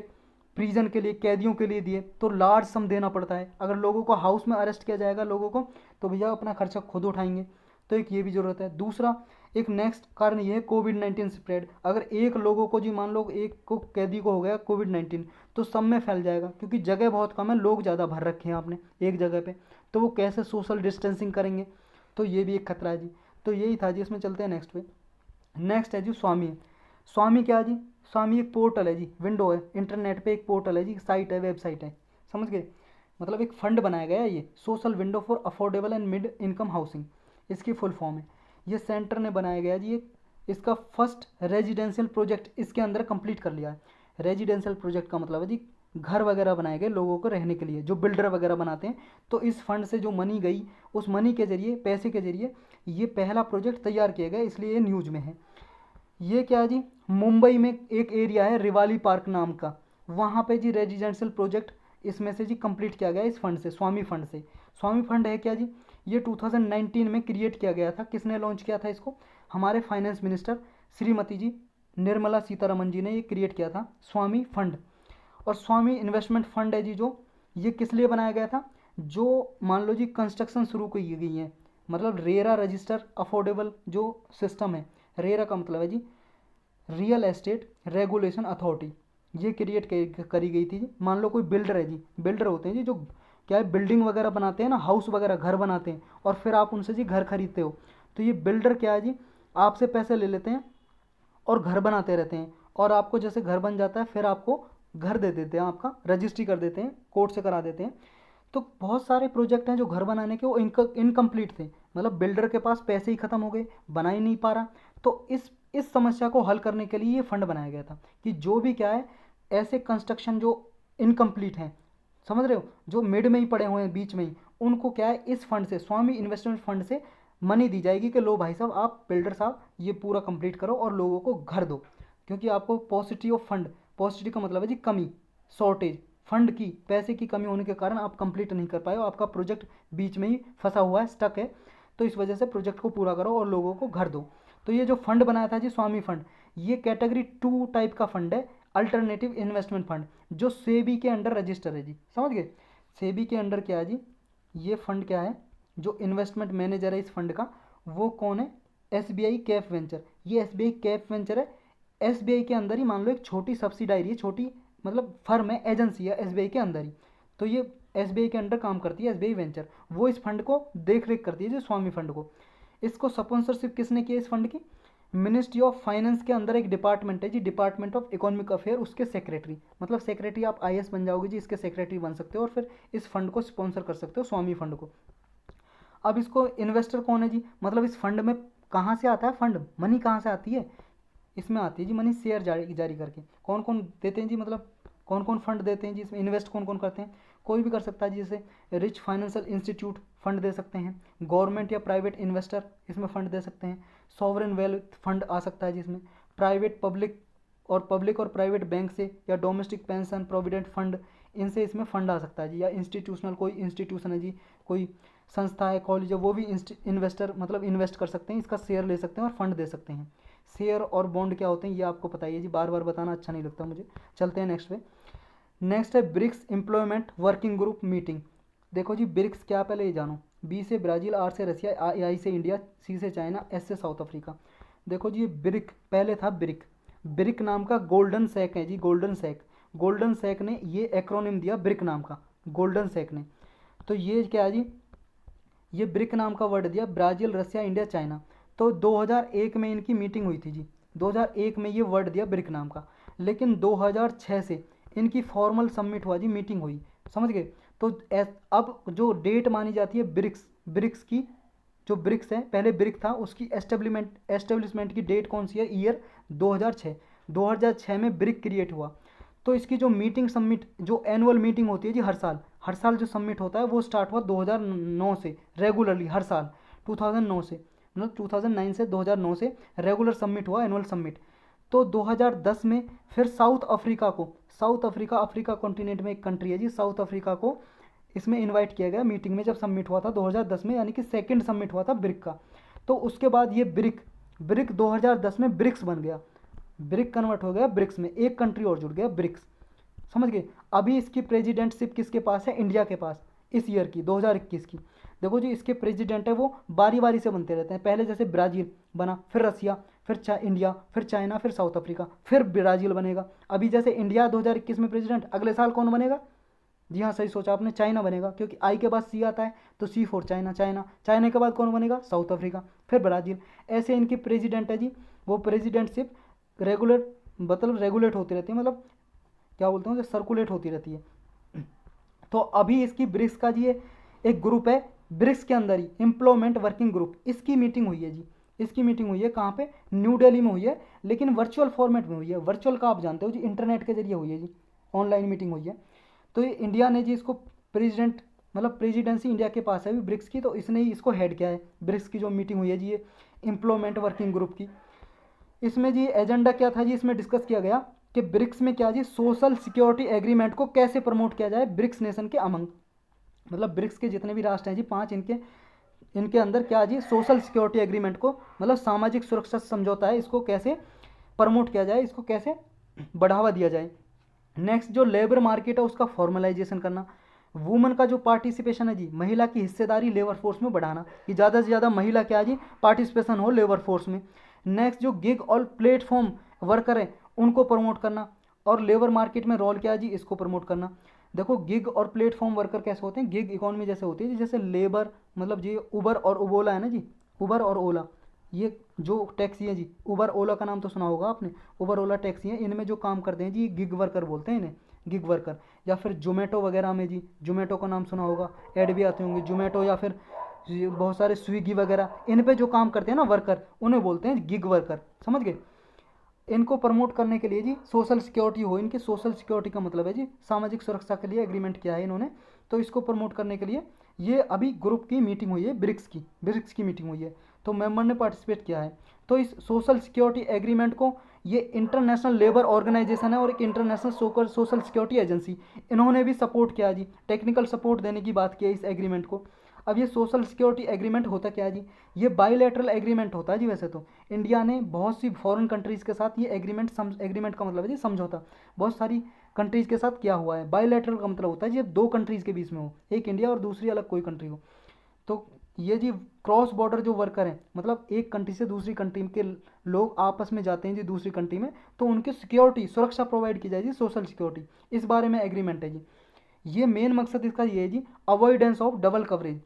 प्रिजन के लिए, कैदियों के लिए दिए, तो लार्ज सम देना पड़ता है। अगर लोगों को हाउस में अरेस्ट किया जाएगा लोगों को, तो भैया अपना खर्चा खुद उठाएंगे, तो एक ये भी ज़रूरत है। दूसरा एक नेक्स्ट कारण ये है कोविड-19 स्प्रेड। अगर एक लोगों को जी, मान लो एक को कैदी को हो गया कोविड-19, तो सब में फैल जाएगा, क्योंकि जगह बहुत कम है, लोग ज़्यादा भर रखे हैं आपने एक जगह पे, तो वो कैसे सोशल डिस्टेंसिंग करेंगे, तो ये भी एक खतरा है जी। तो यही था जी, इसमें चलते हैं नेक्स्ट पे। नेक्स्ट है जी स्वामी। स्वामी क्या है जी, स्वामी एक पोर्टल है जी, विंडो है, इंटरनेट पे एक पोर्टल है जी, साइट है, वेबसाइट है, समझ गए। मतलब एक फंड बनाया गया है, ये social window for affordable and mid income housing, इसकी फुल फॉर्म है। ये सेंटर ने बनाया गया जी, एक इसका फर्स्ट रेजिडेंशियल प्रोजेक्ट इसके अंदर कंप्लीट कर लिया है। रेजिडेंशियल प्रोजेक्ट का मतलब है जी घर वगैरह बनाए गए लोगों को रहने के लिए, जो बिल्डर वगैरह बनाते हैं, तो इस फंड से जो मनी गई, उस मनी के जरिए, पैसे के जरिए ये पहला प्रोजेक्ट तैयार किया गया, इसलिए ये न्यूज़ में है। ये क्या है जी, मुंबई में एक एरिया है रिवाली पार्क नाम का, वहाँ पे जी रेजिडेंशियल प्रोजेक्ट इसमें से जी कंप्लीट किया गया इस फंड से, स्वामी फंड से। स्वामी फंड है क्या जी, ये 2019 में क्रिएट किया गया था। किसने लॉन्च किया था इसको, हमारे फाइनेंस मिनिस्टर श्रीमती जी निर्मला सीतारमन जी ने ये क्रिएट किया था स्वामी फंड। और स्वामी इन्वेस्टमेंट फंड है जी, जो ये किस लिए बनाया गया था, जो मान लो जी कंस्ट्रक्शन शुरू की गई है, मतलब रेरा रजिस्टर अफोर्डेबल जो सिस्टम है, रेरा का मतलब है जी रियल एस्टेट रेगुलेशन अथॉरिटी, ये क्रिएट करी गई थी जी। मान लो कोई बिल्डर है जी, बिल्डर होते हैं जी जो क्या है बिल्डिंग वगैरह बनाते हैं ना, हाउस वगैरह घर बनाते हैं, और फिर आप उनसे जी घर खरीदते हो, तो ये बिल्डर क्या है जी, आपसे पैसे ले लेते हैं और घर बनाते रहते हैं, और आपको जैसे घर बन जाता है फिर आपको घर दे देते हैं, आपका रजिस्ट्री कर देते हैं, कोर्ट से करा देते हैं। तो बहुत सारे प्रोजेक्ट हैं जो घर बनाने के, वो इनकम्प्लीट थे, मतलब बिल्डर के पास पैसे ही ख़त्म हो गए, बना ही नहीं पा रहा। तो इस समस्या को हल करने के लिए ये फंड बनाया गया था, कि जो भी क्या है ऐसे कंस्ट्रक्शन जो इनकम्प्लीट हैं, समझ रहे हो, जो मिड में ही पड़े हुए हैं, बीच में ही, उनको क्या है इस फंड से, स्वामी इन्वेस्टमेंट फंड से मनी दी जाएगी कि लो भाई साहब, आप बिल्डर साहब ये पूरा कंप्लीट करो और लोगों को घर दो। क्योंकि आपको पॉसिटी ऑफ फंड, पॉसिटी का मतलब है जी कमी, शॉर्टेज, फंड की, पैसे की कमी होने के कारण आप कंप्लीट नहीं कर पाए हो, आपका प्रोजेक्ट बीच में ही फंसा हुआ है, स्टक है, तो इस वजह से प्रोजेक्ट को पूरा करो और लोगों को घर दो। तो ये जो फंड बनाया था जी स्वामी फंड, ये कैटेगरी 2 टाइप का फंड है, अल्टरनेटिव इन्वेस्टमेंट फंड, जो सेबी के अंडर रजिस्टर है जी, समझ गए। सेबी के अंडर क्या है जी, ये फंड क्या है, जो इन्वेस्टमेंट मैनेजर है इस फंड का, वो कौन है, एसबीआई कैप वेंचर। ये एसबीआई कैप वेंचर है, एसबीआई के अंदर ही मान लो एक छोटी सब्सिडायरी है, छोटी मतलब फर्म है, एजेंसी है एसबीआई के अंदर ही, तो ये एसबीआई के अंडर काम करती है, एसबीआई वेंचर, वो इस फंड को देख रेख करती है जो स्वामी फंड को। इसको स्पॉन्सरशिप किसने किया इस फंड की, मिनिस्ट्री ऑफ फाइनेंस के अंदर एक डिपार्टमेंट है जी, डिपार्टमेंट ऑफ इकोनॉमिक अफेयर, उसके सेक्रेटरी, मतलब सेक्रेटरी आप आईएएस बन जाओगे जी, इसके सेक्रेटरी बन सकते हो और फिर इस फंड को स्पॉन्सर कर सकते हो, स्वामी फंड को। अब इसको इन्वेस्टर कौन है जी, मतलब इस फंड में कहाँ से आता है फंड, मनी कहाँ से आती है, इसमें आती है जी मनी शेयर जारी जारी करके। कौन कौन देते हैं जी, मतलब कौन कौन फंड देते हैं जी, इसमें इन्वेस्ट कौन कौन करते हैं, कोई भी कर सकता है जी, जैसे रिच फाइनेंशियल इंस्टीट्यूट फंड दे सकते हैं, गवर्नमेंट या प्राइवेट इन्वेस्टर इसमें फंड दे सकते हैं, सॉवरेन वेल्थ फंड आ सकता है जिसमें प्राइवेट पब्लिक और प्राइवेट बैंक से, या डोमेस्टिक पेंशन प्रोविडेंट फंड, इनसे इसमें फंड आ सकता है जी, या इंस्टीट्यूशनल कोई इंस्टीट्यूशन है जी, कोई संस्था है, कॉलेज है, वो भी इन्वेस्टर मतलब इन्वेस्ट कर सकते हैं, इसका शेयर ले सकते हैं और फंड दे सकते हैं। शेयर और बॉन्ड क्या होते हैं ये आपको पता ही है जी, बार बार बताना अच्छा नहीं लगता मुझे। चलते हैं नेक्स्ट पे। नेक्स्ट है BRICS employment working group meeting. देखो जी ब्रिक्स क्या, पहले ये जानो। बी से ब्राज़ील, आर से रसिया, आई से इंडिया, सी से चाइना, एस से साउथ अफ्रीका। देखो जी ये ब्रिक पहले था ब्रिक। ब्रिक नाम का गोल्डन सैक है जी, गोल्डन सैक। गोल्डन सैक ने ये एक्रोनिम दिया ब्रिक नाम का, गोल्डन सैक ने। तो ये क्या है जी, ये ब्रिक नाम का वर्ड दिया, ब्राज़ील, रसिया, इंडिया, चाइना। तो 2001 में इनकी मीटिंग हुई थी जी, 2001 में ये वर्ड दिया ब्रिक नाम का। लेकिन 2006 से इनकी फॉर्मल सबमिट हुआ जी, मीटिंग हुई, समझ गए। तो अब जो डेट मानी जाती है ब्रिक्स, ब्रिक्स की जो ब्रिक्स है, पहले ब्रिक था, उसकी एस्टेब्लिशमेंट की डेट कौन सी है, ईयर 2006। 2006 में ब्रिक क्रिएट हुआ। तो इसकी जो मीटिंग सबमिट, जो एनुअल मीटिंग होती है जी हर साल जो सबमिट होता है वो स्टार्ट हुआ 2009 से रेगुलरली, हर साल 2009 से, मतलब 2009 से 2009 से रेगुलर सबमिट हुआ, एनुअल सबमिट। तो 2010 में फिर साउथ अफ्रीका को, साउथ अफ्रीका अफ्रीका कॉन्टिनेंट में एक कंट्री है जी, साउथ अफ्रीका को इसमें इनवाइट किया गया मीटिंग में, जब सबमिट हुआ था 2010 में, यानी कि सेकंड सबमिट हुआ था ब्रिक का। तो उसके बाद ये ब्रिक ब्रिक 2010 में ब्रिक्स बन गया, ब्रिक कन्वर्ट हो गया ब्रिक्स में, एक कंट्री और जुड़ गया ब्रिक्स, समझ गए। अभी इसकी प्रेसिडेंटशिप किसके पास है, इंडिया के पास, इस ईयर की 2021 की। देखो जी इसके प्रेसिडेंट है वो बारी बारी से बनते रहते हैं, पहले जैसे ब्राज़ील बना, फिर रसिया, फिर इंडिया, फिर चाइना, फिर साउथ अफ्रीका, फिर ब्राज़ील बनेगा। अभी जैसे इंडिया 2021 में प्रेसिडेंट, अगले साल कौन बनेगा, जी हाँ सही सोचा आपने, चाइना बनेगा, क्योंकि आई के बाद सी आता है, तो सी फॉर चाइना, चाइना के बाद कौन बनेगा, साउथ अफ्रीका, फिर ब्राज़ील। ऐसे इनकी प्रेसिडेंट है जी, वो प्रेसिडेंटशिप रेगुलर, मतलब रेगुलेट होती रहती है, मतलब क्या बोलते हैं, सर्कुलेट होती रहती है। तो अभी इसकी ब्रिक्स का जी एक ग्रुप है, ब्रिक्स के अंदर ही एम्प्लॉयमेंट वर्किंग ग्रुप, इसकी मीटिंग हुई है जी, इसकी मीटिंग हुई है कहाँ पे, न्यू दिल्ली में हुई है, लेकिन वर्चुअल फॉर्मेट में हुई है। वर्चुअल का आप जानते हो जी, इंटरनेट के जरिए हुई है जी, ऑनलाइन मीटिंग हुई है। तो ये इंडिया ने जी इसको प्रेसिडेंट, मतलब प्रेसिडेंसी इंडिया के पास है अभी ब्रिक्स की, तो इसने ही इसको हेड किया है। ब्रिक्स की जो मीटिंग हुई है जी, ये एम्प्लॉयमेंट वर्किंग ग्रुप की, इसमें जी एजेंडा क्या था जी, इसमें डिस्कस किया गया कि ब्रिक्स में क्या जी, सोशल सिक्योरिटी एग्रीमेंट को कैसे प्रमोट किया जाए ब्रिक्स नेशन के अमंग, मतलब ब्रिक्स के जितने भी राष्ट्र हैं जी 5, इनके इनके अंदर क्या जी, सोशल सिक्योरिटी एग्रीमेंट को, मतलब सामाजिक सुरक्षा समझौता है, इसको कैसे प्रमोट किया जाए, इसको कैसे बढ़ावा दिया जाए। नेक्स्ट जो लेबर मार्केट है उसका फॉर्मलाइजेशन करना। वुमेन का जो पार्टिसिपेशन है जी, महिला की हिस्सेदारी लेबर फोर्स में बढ़ाना, कि ज़्यादा से ज़्यादा महिला क्या जी, पार्टिसिपेशन हो लेबर फोर्स में। नेक्स्ट जो गिग और प्लेटफॉर्म वर्कर हैं उनको प्रमोट करना, और लेबर मार्केट में रोल क्या है जी, इसको प्रमोट करना। देखो गिग और प्लेटफॉर्म वर्कर कैसे होते हैं, गिग इकोनॉमी जैसे होती है जी, जैसे लेबर, मतलब जी उबर और ओला है ना जी, उबर और ओला, ये जो टैक्सी है जी, उबर ओला का नाम तो सुना होगा आपने, उबर ओला टैक्सी है, इनमें जो काम करते हैं जी गिग वर्कर बोलते हैं इन्हें, गिग वर्कर। या फिर जोमेटो वगैरह में जी, जोमेटो का नाम सुना होगा, ऐड भी आते होंगे जोमेटो, या फिर बहुत सारे स्विगी वगैरह, इन पे जो काम करते हैं ना वर्कर, उन्हें बोलते हैं गिग वर्कर, समझ गए। इनको प्रमोट करने के लिए जी सोशल सिक्योरिटी हो, इनकी सोशल सिक्योरिटी का मतलब है जी सामाजिक सुरक्षा के लिए एग्रीमेंट किया है इन्होंने, तो इसको प्रमोट करने के लिए ये अभी ग्रुप की मीटिंग हुई है, ब्रिक्स की मीटिंग हुई है, तो मेंबर ने पार्टिसिपेट किया है। तो इस सोशल सिक्योरिटी एग्रीमेंट को, ये इंटरनेशनल लेबर ऑर्गेनाइजेशन है और एक इंटरनेशनल सोशल सिक्योरिटी एजेंसी, इन्होंने भी सपोर्ट किया जी, टेक्निकल सपोर्ट देने की बात की है इस एग्रीमेंट को। अब ये सोशल सिक्योरिटी एग्रीमेंट होता क्या है जी, ये बायलैटरल एग्रीमेंट होता है जी। वैसे तो इंडिया ने बहुत सी फॉरेन कंट्रीज़ के साथ ये एग्रीमेंट का मतलब है जी समझौता, बहुत सारी कंट्रीज़ के साथ किया हुआ है। बायलैटरल का मतलब होता है जी दो कंट्रीज़ के बीच में हो, एक इंडिया और दूसरी अलग कोई कंट्री हो। तो ये जी क्रॉस बॉर्डर जो वर्कर हैं, मतलब एक कंट्री से दूसरी कंट्री के लोग आपस में जाते हैं जी दूसरी कंट्री में, तो उनकी सिक्योरिटी, सुरक्षा प्रोवाइड की जाएगी, सोशल सिक्योरिटी, इस बारे में एग्रीमेंट है जी। ये मेन मकसद इसका ये है जी, अवॉइडेंस ऑफ डबल कवरेज।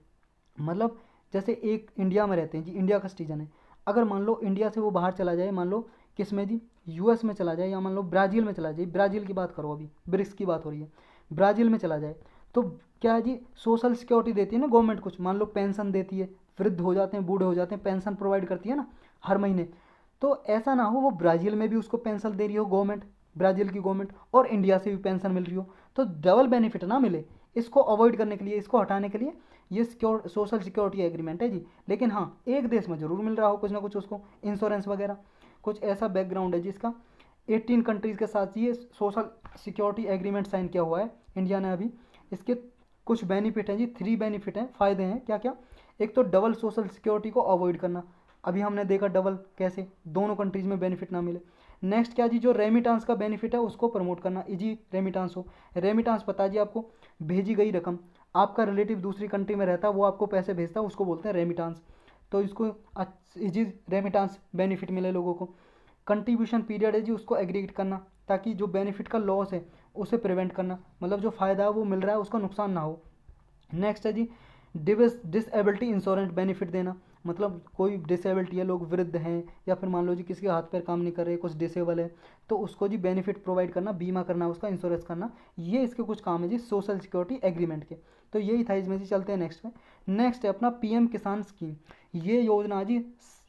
मतलब जैसे एक इंडिया में रहते हैं जी, इंडिया का सिटीजन है, अगर मान लो इंडिया से वो बाहर चला जाए, मान लो किस में जी, यूएस में चला जाए, या मान लो ब्राज़ील में चला जाए, ब्राज़ील की बात करो, अभी ब्रिक्स की बात हो रही है, ब्राज़ील में चला जाए, तो क्या है जी, सोशल सिक्योरिटी देती है ना गवर्नमेंट, कुछ मान लो पेंशन देती है, वृद्ध हो जाते हैं, बूढ़े हो जाते हैं, पेंशन प्रोवाइड करती है ना हर महीने। तो ऐसा ना हो वो ब्राज़ील में भी उसको पेंशन दे रही हो गवर्नमेंट, ब्राज़ील की गवर्नमेंट, और इंडिया से भी पेंशन मिल रही हो, तो डबल बेनिफिट ना मिले, इसको अवॉइड करने के लिए, इसको हटाने के लिए ये सोशल सिक्योरिटी एग्रीमेंट है जी। लेकिन हाँ, एक देश में ज़रूर मिल रहा हो कुछ ना कुछ उसको, इंश्योरेंस वगैरह, कुछ ऐसा बैकग्राउंड है जिसका 18 कंट्रीज़ के साथ ये सोशल सिक्योरिटी एग्रीमेंट साइन किया हुआ है इंडिया ने अभी। इसके कुछ बेनिफिट हैं जी, 3 बेनिफिट हैं, फ़ायदे हैं क्या क्या। एक तो डबल सोशल सिक्योरिटी को अवॉइड करना, अभी हमने देखा डबल कैसे दोनों कंट्रीज में बेनिफिट ना मिले। नेक्स्ट क्या जी, जो रेमिटांस का बेनिफिट है उसको प्रमोट करना, इजी रेमिटांस हो। रेमिटांस पता है जी आपको, भेजी गई रकम, आपका रिलेटिव दूसरी कंट्री में रहता है, वो आपको पैसे भेजता है, उसको बोलते हैं रेमिटांस। तो इसको इजी रेमिटांस बेनिफिट मिले लोगों को। कंट्रीब्यूशन पीरियड है जी, उसको एग्रीगेट करना ताकि जो बेनिफिट का लॉस है उसे प्रिवेंट करना, मतलब जो फ़ायदा है वो मिल रहा है उसका नुकसान ना हो। नेक्स्ट है जी डिसेबिलिटी इंश्योरेंस बेनिफिट देना, मतलब कोई डिसेबिलिटी है, लोग वृद्ध हैं या फिर मान लो जी किसी के हाथ पैर काम नहीं कर रहे, कुछ डिसेबल है, तो उसको जी बेनिफिट प्रोवाइड करना, बीमा करना, उसका इंश्योरेंस करना, ये इसके कुछ काम है जी सोशल सिक्योरिटी एग्रीमेंट के। तो यही था इसमें जी। चलते हैं नेक्स्ट में। नेक्स्ट है अपना पीएम किसान स्कीम। ये योजना जी,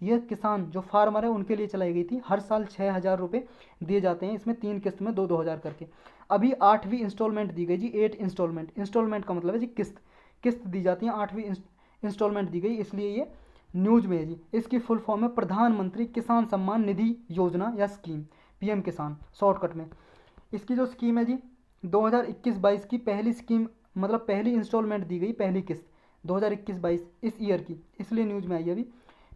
ये किसान जो फार्मर है उनके लिए चलाई गई थी। हर साल 6,000 रुपये दिए जाते हैं, इसमें 3 किस्त में 2-2 हज़ार करके। अभी 8वीं इंस्टॉलमेंट दी गई जी, 8 इंस्टॉलमेंट। इंस्टॉलमेंट का मतलब है जी किस्त दी जाती है, 8वीं इंस्टॉलमेंट दी गई, इसलिए ये न्यूज में है जी। इसकी फुल फॉर्म है प्रधानमंत्री किसान सम्मान निधि योजना या स्कीम, पीएम किसान शॉर्टकट में। इसकी जो स्कीम है जी 2021-22 की पहली स्कीम, मतलब पहली इंस्टॉलमेंट दी गई, पहली किस्त 2021-22 इस ईयर की, इसलिए न्यूज में आई है अभी।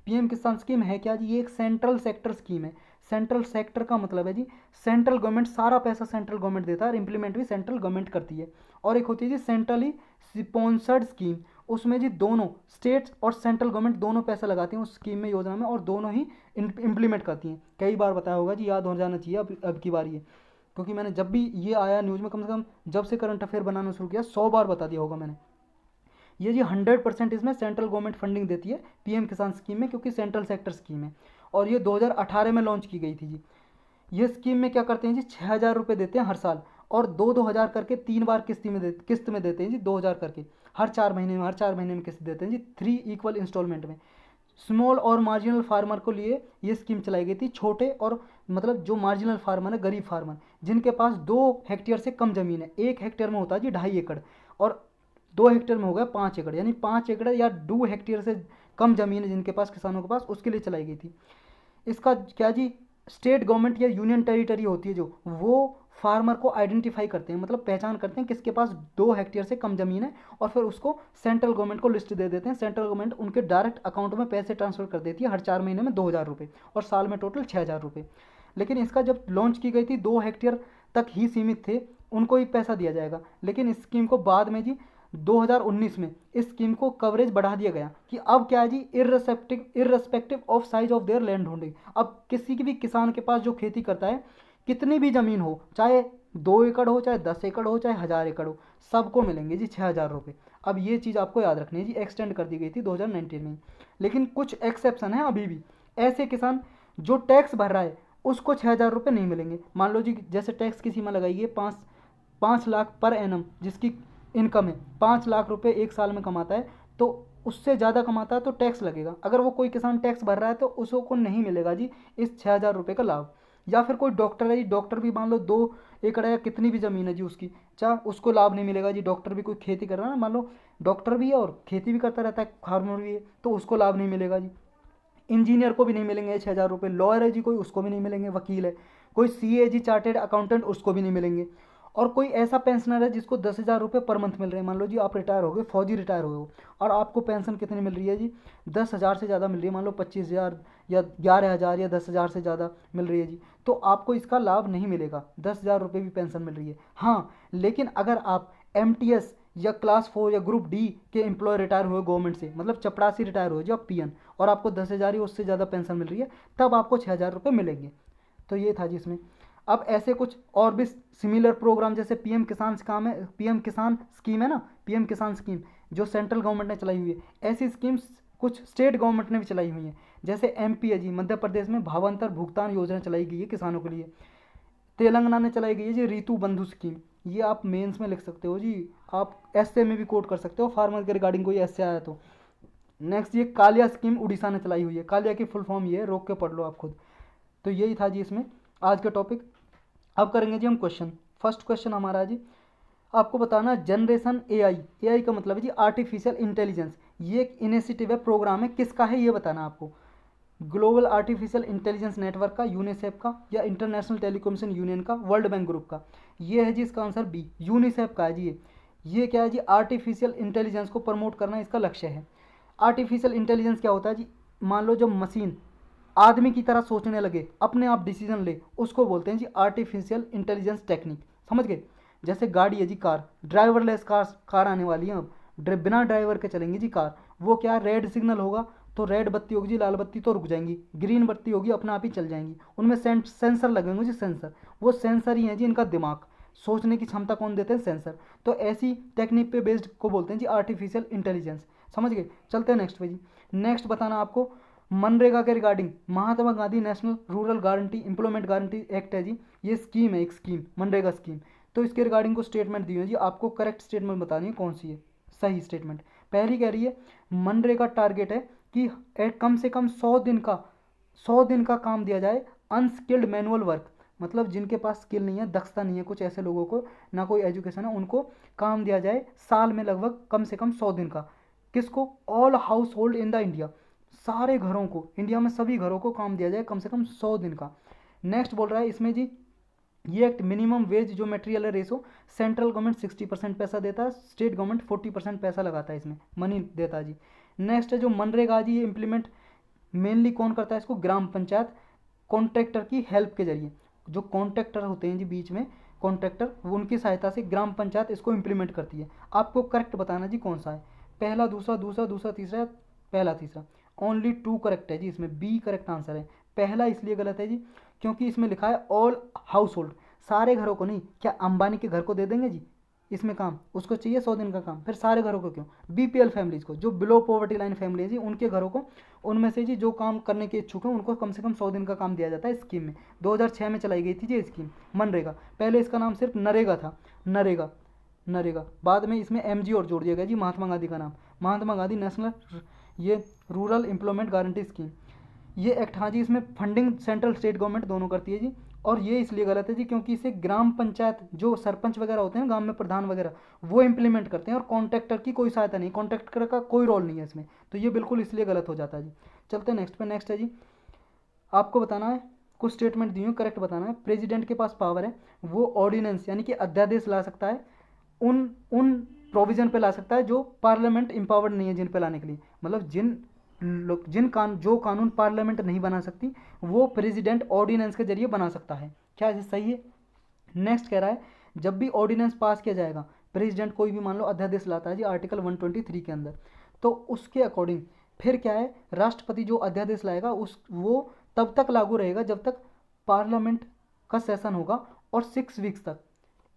पीएम किसान स्कीम है क्या जी, ये एक सेंट्रल सेक्टर स्कीम है। सेंट्रल सेक्टर का मतलब है जी सेंट्रल गवर्नमेंट, सारा पैसा सेंट्रल गवर्नमेंट देता है और इम्प्लीमेंट भी सेंट्रल गवर्नमेंट करती है। और एक होती है जी सेंट्रली स्पॉन्सर्ड स्कीम, उसमें जी दोनों स्टेट्स और सेंट्रल गवर्नमेंट दोनों पैसा लगाती हैं उस स्कीम में, योजना में, और दोनों ही इम्प्लीमेंट करती हैं। कई बार बताया होगा जी, याद हो जाना चाहिए अब की बार ये, क्योंकि मैंने जब भी ये आया न्यूज़ में, कम से कम जब से करंट अफेयर बनाना शुरू किया 100 बार बता दिया होगा मैंने। ये जी 100% इसमें सेंट्रल गवर्नमेंट फंडिंग देती है पीएम किसान स्कीम में, क्योंकि सेंट्रल सेक्टर स्कीम है। और ये 2018 में लॉन्च की गई थी जी। ये स्कीम में क्या करते हैं जी, 6,000 रुपये देते हैं हर साल, और 2-2 हज़ार करके 3 बार किस्त में देते हैं जी, 2,000 करके हर 4 महीने में किस्त देते हैं जी, 3 इक्वल इंस्टॉलमेंट में। स्मॉल और मार्जिनल फार्मर को लिए ये स्कीम चलाई गई थी। छोटे और मतलब जो मार्जिनल फार्मर है, गरीब फार्मर, जिनके पास 2 हेक्टेयर से कम ज़मीन है, 1 हेक्टेयर में होता है जी 2.5 एकड़, और 2 हेक्टेयर में हो गया 5 एकड़, यानी 5 एकड़ या 2 हेक्टेयर से कम ज़मीन है जिनके पास, किसानों के पास, उसके लिए चलाई गई थी। इसका क्या जी, स्टेट गवर्नमेंट या यूनियन टेरिटरी होती है जो, वो फार्मर को आइडेंटिफाई करते हैं, मतलब पहचान करते हैं किसके पास 2 हेक्टेयर से कम ज़मीन है, और फिर उसको सेंट्रल गवर्नमेंट को लिस्ट दे देते हैं। सेंट्रल गवर्नमेंट उनके डायरेक्ट अकाउंट में पैसे ट्रांसफर कर देती है हर 4 महीने में 2,000 रुपये, और साल में टोटल 6,000 रुपये। लेकिन इसका जब लॉन्च की गई थी 2 हेक्टेयर तक ही सीमित थे, उनको ही पैसा दिया जाएगा। लेकिन इस स्कीम को बाद में जी 2019 में इस स्कीम को कवरेज बढ़ा दिया गया कि अब क्या है जी, irrespective of size of their land holding, अब किसी भी किसान के पास जो खेती करता है, कितनी भी ज़मीन हो, चाहे 2 एकड़ हो, चाहे 10 एकड़ हो, चाहे 1,000 एकड़ हो, सबको मिलेंगे जी 6,000 रुपये। अब ये चीज़ आपको याद रखनी है जी, एक्सटेंड कर दी गई थी 2019 में। लेकिन कुछ एक्सेप्शन है अभी भी। ऐसे किसान जो टैक्स भर रहा है उसको 6,000 रुपये नहीं मिलेंगे। मान लो जी जैसे टैक्स की सीमा लगाई है 5 लाख पर एनम, जिसकी इनकम है 5 लाख रुपए एक साल में कमाता है, तो उससे ज़्यादा कमाता है तो टैक्स लगेगा। अगर वो कोई किसान टैक्स भर रहा है तो उसको नहीं मिलेगा जी इस 6,000 रुपये का लाभ। या फिर कोई डॉक्टर है जी, डॉक्टर भी मान लो 2 एकड़ या कितनी भी ज़मीन है जी उसकी, चाहे उसको लाभ नहीं मिलेगा जी। डॉक्टर भी कोई खेती कर रहा है ना, मान लो डॉक्टर भी है और खेती भी करता रहता है, फार्मर भी है, तो उसको लाभ नहीं मिलेगा जी। इंजीनियर को भी नहीं मिलेंगे 6,000 रुपये। लॉयर है जी कोई, उसको भी नहीं मिलेंगे। वकील है कोई, सीए जी चार्टेड अकाउंटेंट, उसको भी नहीं मिलेंगे। और कोई ऐसा पेंशनर है जिसको 10,000 रुपये पर मंथ मिल रहे हैं, मान लो जी आप रिटायर हो गए, फौजी रिटायर हो, और आपको पेंशन कितनी मिल रही है जी, 10,000 से ज़्यादा मिल रही है, मान लो 25,000 या 11,000 या 10,000 से ज़्यादा मिल रही है जी, तो आपको इसका लाभ नहीं मिलेगा। 10,000 रुपये भी पेंशन मिल रही है। हाँ, लेकिन अगर आप MTS या क्लास 4 या ग्रुप डी के एम्प्लॉय रिटायर हुए गवर्नमेंट से, मतलब चपरासी रिटायर हुए जो आप PN, और आपको 10,000 या उससे ज़्यादा पेंशन मिल रही है, तब आपको 6,000 रुपये मिलेंगे। तो ये था जी इसमें। अब ऐसे कुछ और भी सिमिलर प्रोग्राम, जैसे पीएम किसान स्कीम है, पीएम किसान स्कीम है ना, पीएम किसान स्कीम जो सेंट्रल गवर्नमेंट ने चलाई हुई है, ऐसी स्कीम्स कुछ स्टेट गवर्नमेंट ने भी चलाई हुई हैं। जैसे MP है जी, मध्य प्रदेश में भावांतर भुगतान योजना चलाई गई है किसानों के लिए। तेलंगाना में चलाई गई है जी ऋतु बंधु स्कीम, ये आप मेंस में लिख सकते हो जी, आप ऐसे में भी कोट कर सकते हो, फार्मर के रिगार्डिंग कोई ऐसे आया तो। नेक्स्ट ये कालिया स्कीम उड़ीसा ने चलाई हुई है। कालिया की फुल फॉर्म ये है, रोक के पढ़ लो आप खुद। तो यही था जी इसमें आज का टॉपिक। अब करेंगे जी हम क्वेश्चन। फर्स्ट क्वेश्चन हमारा है जी, आपको बताना जनरेशन AI का मतलब है जी आर्टिफिशियल इंटेलिजेंस। ये एक इनिशिएटिव है, प्रोग्राम है, किसका है ये बताना आपको। ग्लोबल आर्टिफिशियल इंटेलिजेंस नेटवर्क का, यूनिसेफ का, या इंटरनेशनल टेलीकॉम्युनिकेशन यूनियन का, वर्ल्ड बैंक ग्रुप का। ये है जी इसका आंसर B, यूनिसेफ का है जी। ये क्या है जी, आर्टिफिशियल इंटेलिजेंस को प्रमोट करना इसका लक्ष्य है। आर्टिफिशियल इंटेलिजेंस क्या होता है जी, मान लो जब मशीन आदमी की तरह सोचने लगे, अपने आप डिसीजन ले, उसको बोलते हैं जी आर्टिफिशियल इंटेलिजेंस टेक्निक। समझ गए? जैसे गाड़ी है जी, कार, ड्राइवरलेस कार आने वाली है अब, बिना ड्राइवर के चलेंगी जी कार। वो क्या, रेड सिग्नल होगा तो रेड बत्ती होगी जी, लाल बत्ती तो रुक जाएंगी, ग्रीन बत्ती होगी अपना आप ही चल जाएंगी। उनमें सेंसर लगेंगे जी, सेंसर। वो सेंसर ही हैं जी इनका दिमाग, सोचने की क्षमता कौन देते हैं, सेंसर। तो ऐसी टेक्निक पे बेस्ड को बोलते हैं जी आर्टिफिशियल इंटेलिजेंस। समझ गए? चलते हैं नेक्स्ट पे जी। नेक्स्ट बताना आपको मनरेगा के regarding, Mahatma Gandhi National Rural Guarantee Employment Guarantee Act है जी, ये स्कीम है, एक स्कीम, मनरेगा स्कीम। तो इसके रिगार्डिंग को स्टेटमेंट दी है जी, आपको करेक्ट स्टेटमेंट बतानी है कौन सी है सही स्टेटमेंट। पहली कह रही है मनरेगा टारगेट है कि कम से कम 100 दिन का काम दिया जाए अनस्किल्ड मैनुअल वर्क, मतलब जिनके पास स्किल नहीं है, दक्षता नहीं है, कुछ ऐसे लोगों को, ना कोई एजुकेशन है, उनको काम दिया जाए साल में लगभग कम से कम 100 दिन का। किसको? All house hold in the India, सारे घरों को, इंडिया में सभी घरों को काम दिया जाए कम से कम 100 दिन का। नेक्स्ट बोल रहा है इसमें जी, ये एक्ट मिनिमम वेज जो मटेरियल है रेशो, सेंट्रल गवर्नमेंट 60% पैसा देता है, स्टेट गवर्नमेंट 40% पैसा लगाता है, इसमें मनी देता है जी। नेक्स्ट है जो मनरेगा जी, ये इम्प्लीमेंट मेनली कौन करता है इसको? ग्राम पंचायत कॉन्ट्रैक्टर की हेल्प के जरिए। जो कॉन्ट्रैक्टर होते हैं जी बीच में, कॉन्ट्रैक्टर, वो उनकी सहायता से ग्राम पंचायत इसको इम्प्लीमेंट करती है। आपको करेक्ट बताना जी कौन सा है, पहला, दूसरा, दूसरा, दूसरा, तीसरा, पहला, तीसरा। ओनली 2 करेक्ट है जी इसमें, बी करेक्ट आंसर है। पहला इसलिए गलत है जी क्योंकि इसमें लिखा है ऑल हाउस होल्ड, सारे घरों को नहीं। क्या अंबानी के घर को दे देंगे जी इसमें काम? उसको चाहिए 100 दिन का काम, फिर सारे घरों को क्यों? बीपीएल फैमिलीज को, जो बिलो पॉवर्टी लाइन फैमिली है जी, उनके घरों को, उनमें से जी जो काम करने के इच्छुक हैं उनको कम से कम 100 दिन का काम दिया जाता है स्कीम में। 2006 में चलाई गई थी जी स्कीम मनरेगा। पहले इसका नाम सिर्फ नरेगा था, नरेगा, नरेगा। बाद में इसमें एमजी और जोड़ दिया गया जी, महात्मा गांधी का नाम, महात्मा गांधी नेशनल ये रूरल एम्प्लॉयमेंट गारंटी स्कीम। ये एक्ट, हाँ जी, इसमें फंडिंग सेंट्रल स्टेट गवर्नमेंट दोनों करती है जी। और ये इसलिए गलत है जी क्योंकि इसे ग्राम पंचायत, जो सरपंच वगैरह होते हैं गांव में, प्रधान वगैरह, वो इंप्लीमेंट करते हैं, और कॉन्ट्रैक्टर की कोई सहायता नहीं, कॉन्ट्रैक्टर का कोई रोल नहीं है इसमें। तो ये बिल्कुल इसलिए गलत हो जाता है जी। चलते हैं नेक्स्ट पे। नेक्स्ट है जी, आपको बताना है, कुछ स्टेटमेंट दी हुई करेक्ट बताना है। प्रेसिडेंट के पास पावर है, वो ऑर्डिनेंस यानी कि अध्यादेश ला सकता है, उन उन प्रोविजन पे ला सकता है जो पार्लियामेंट एम्पावर्ड नहीं है जिन पे लाने के लिए, मतलब जो कानून पार्लियामेंट नहीं बना सकती, वो प्रेसिडेंट ऑर्डिनेंस के जरिए बना सकता है। क्या ये सही है? नेक्स्ट कह रहा है जब भी ऑर्डिनेंस पास किया जाएगा, प्रेसिडेंट कोई भी मान लो अध्यादेश लाता है जी आर्टिकल 123 के अंदर, तो उसके अकॉर्डिंग फिर क्या है, राष्ट्रपति जो अध्यादेश लाएगा वो तब तक लागू रहेगा जब तक पार्लियामेंट का सेशन होगा, और 6 वीक्स तक,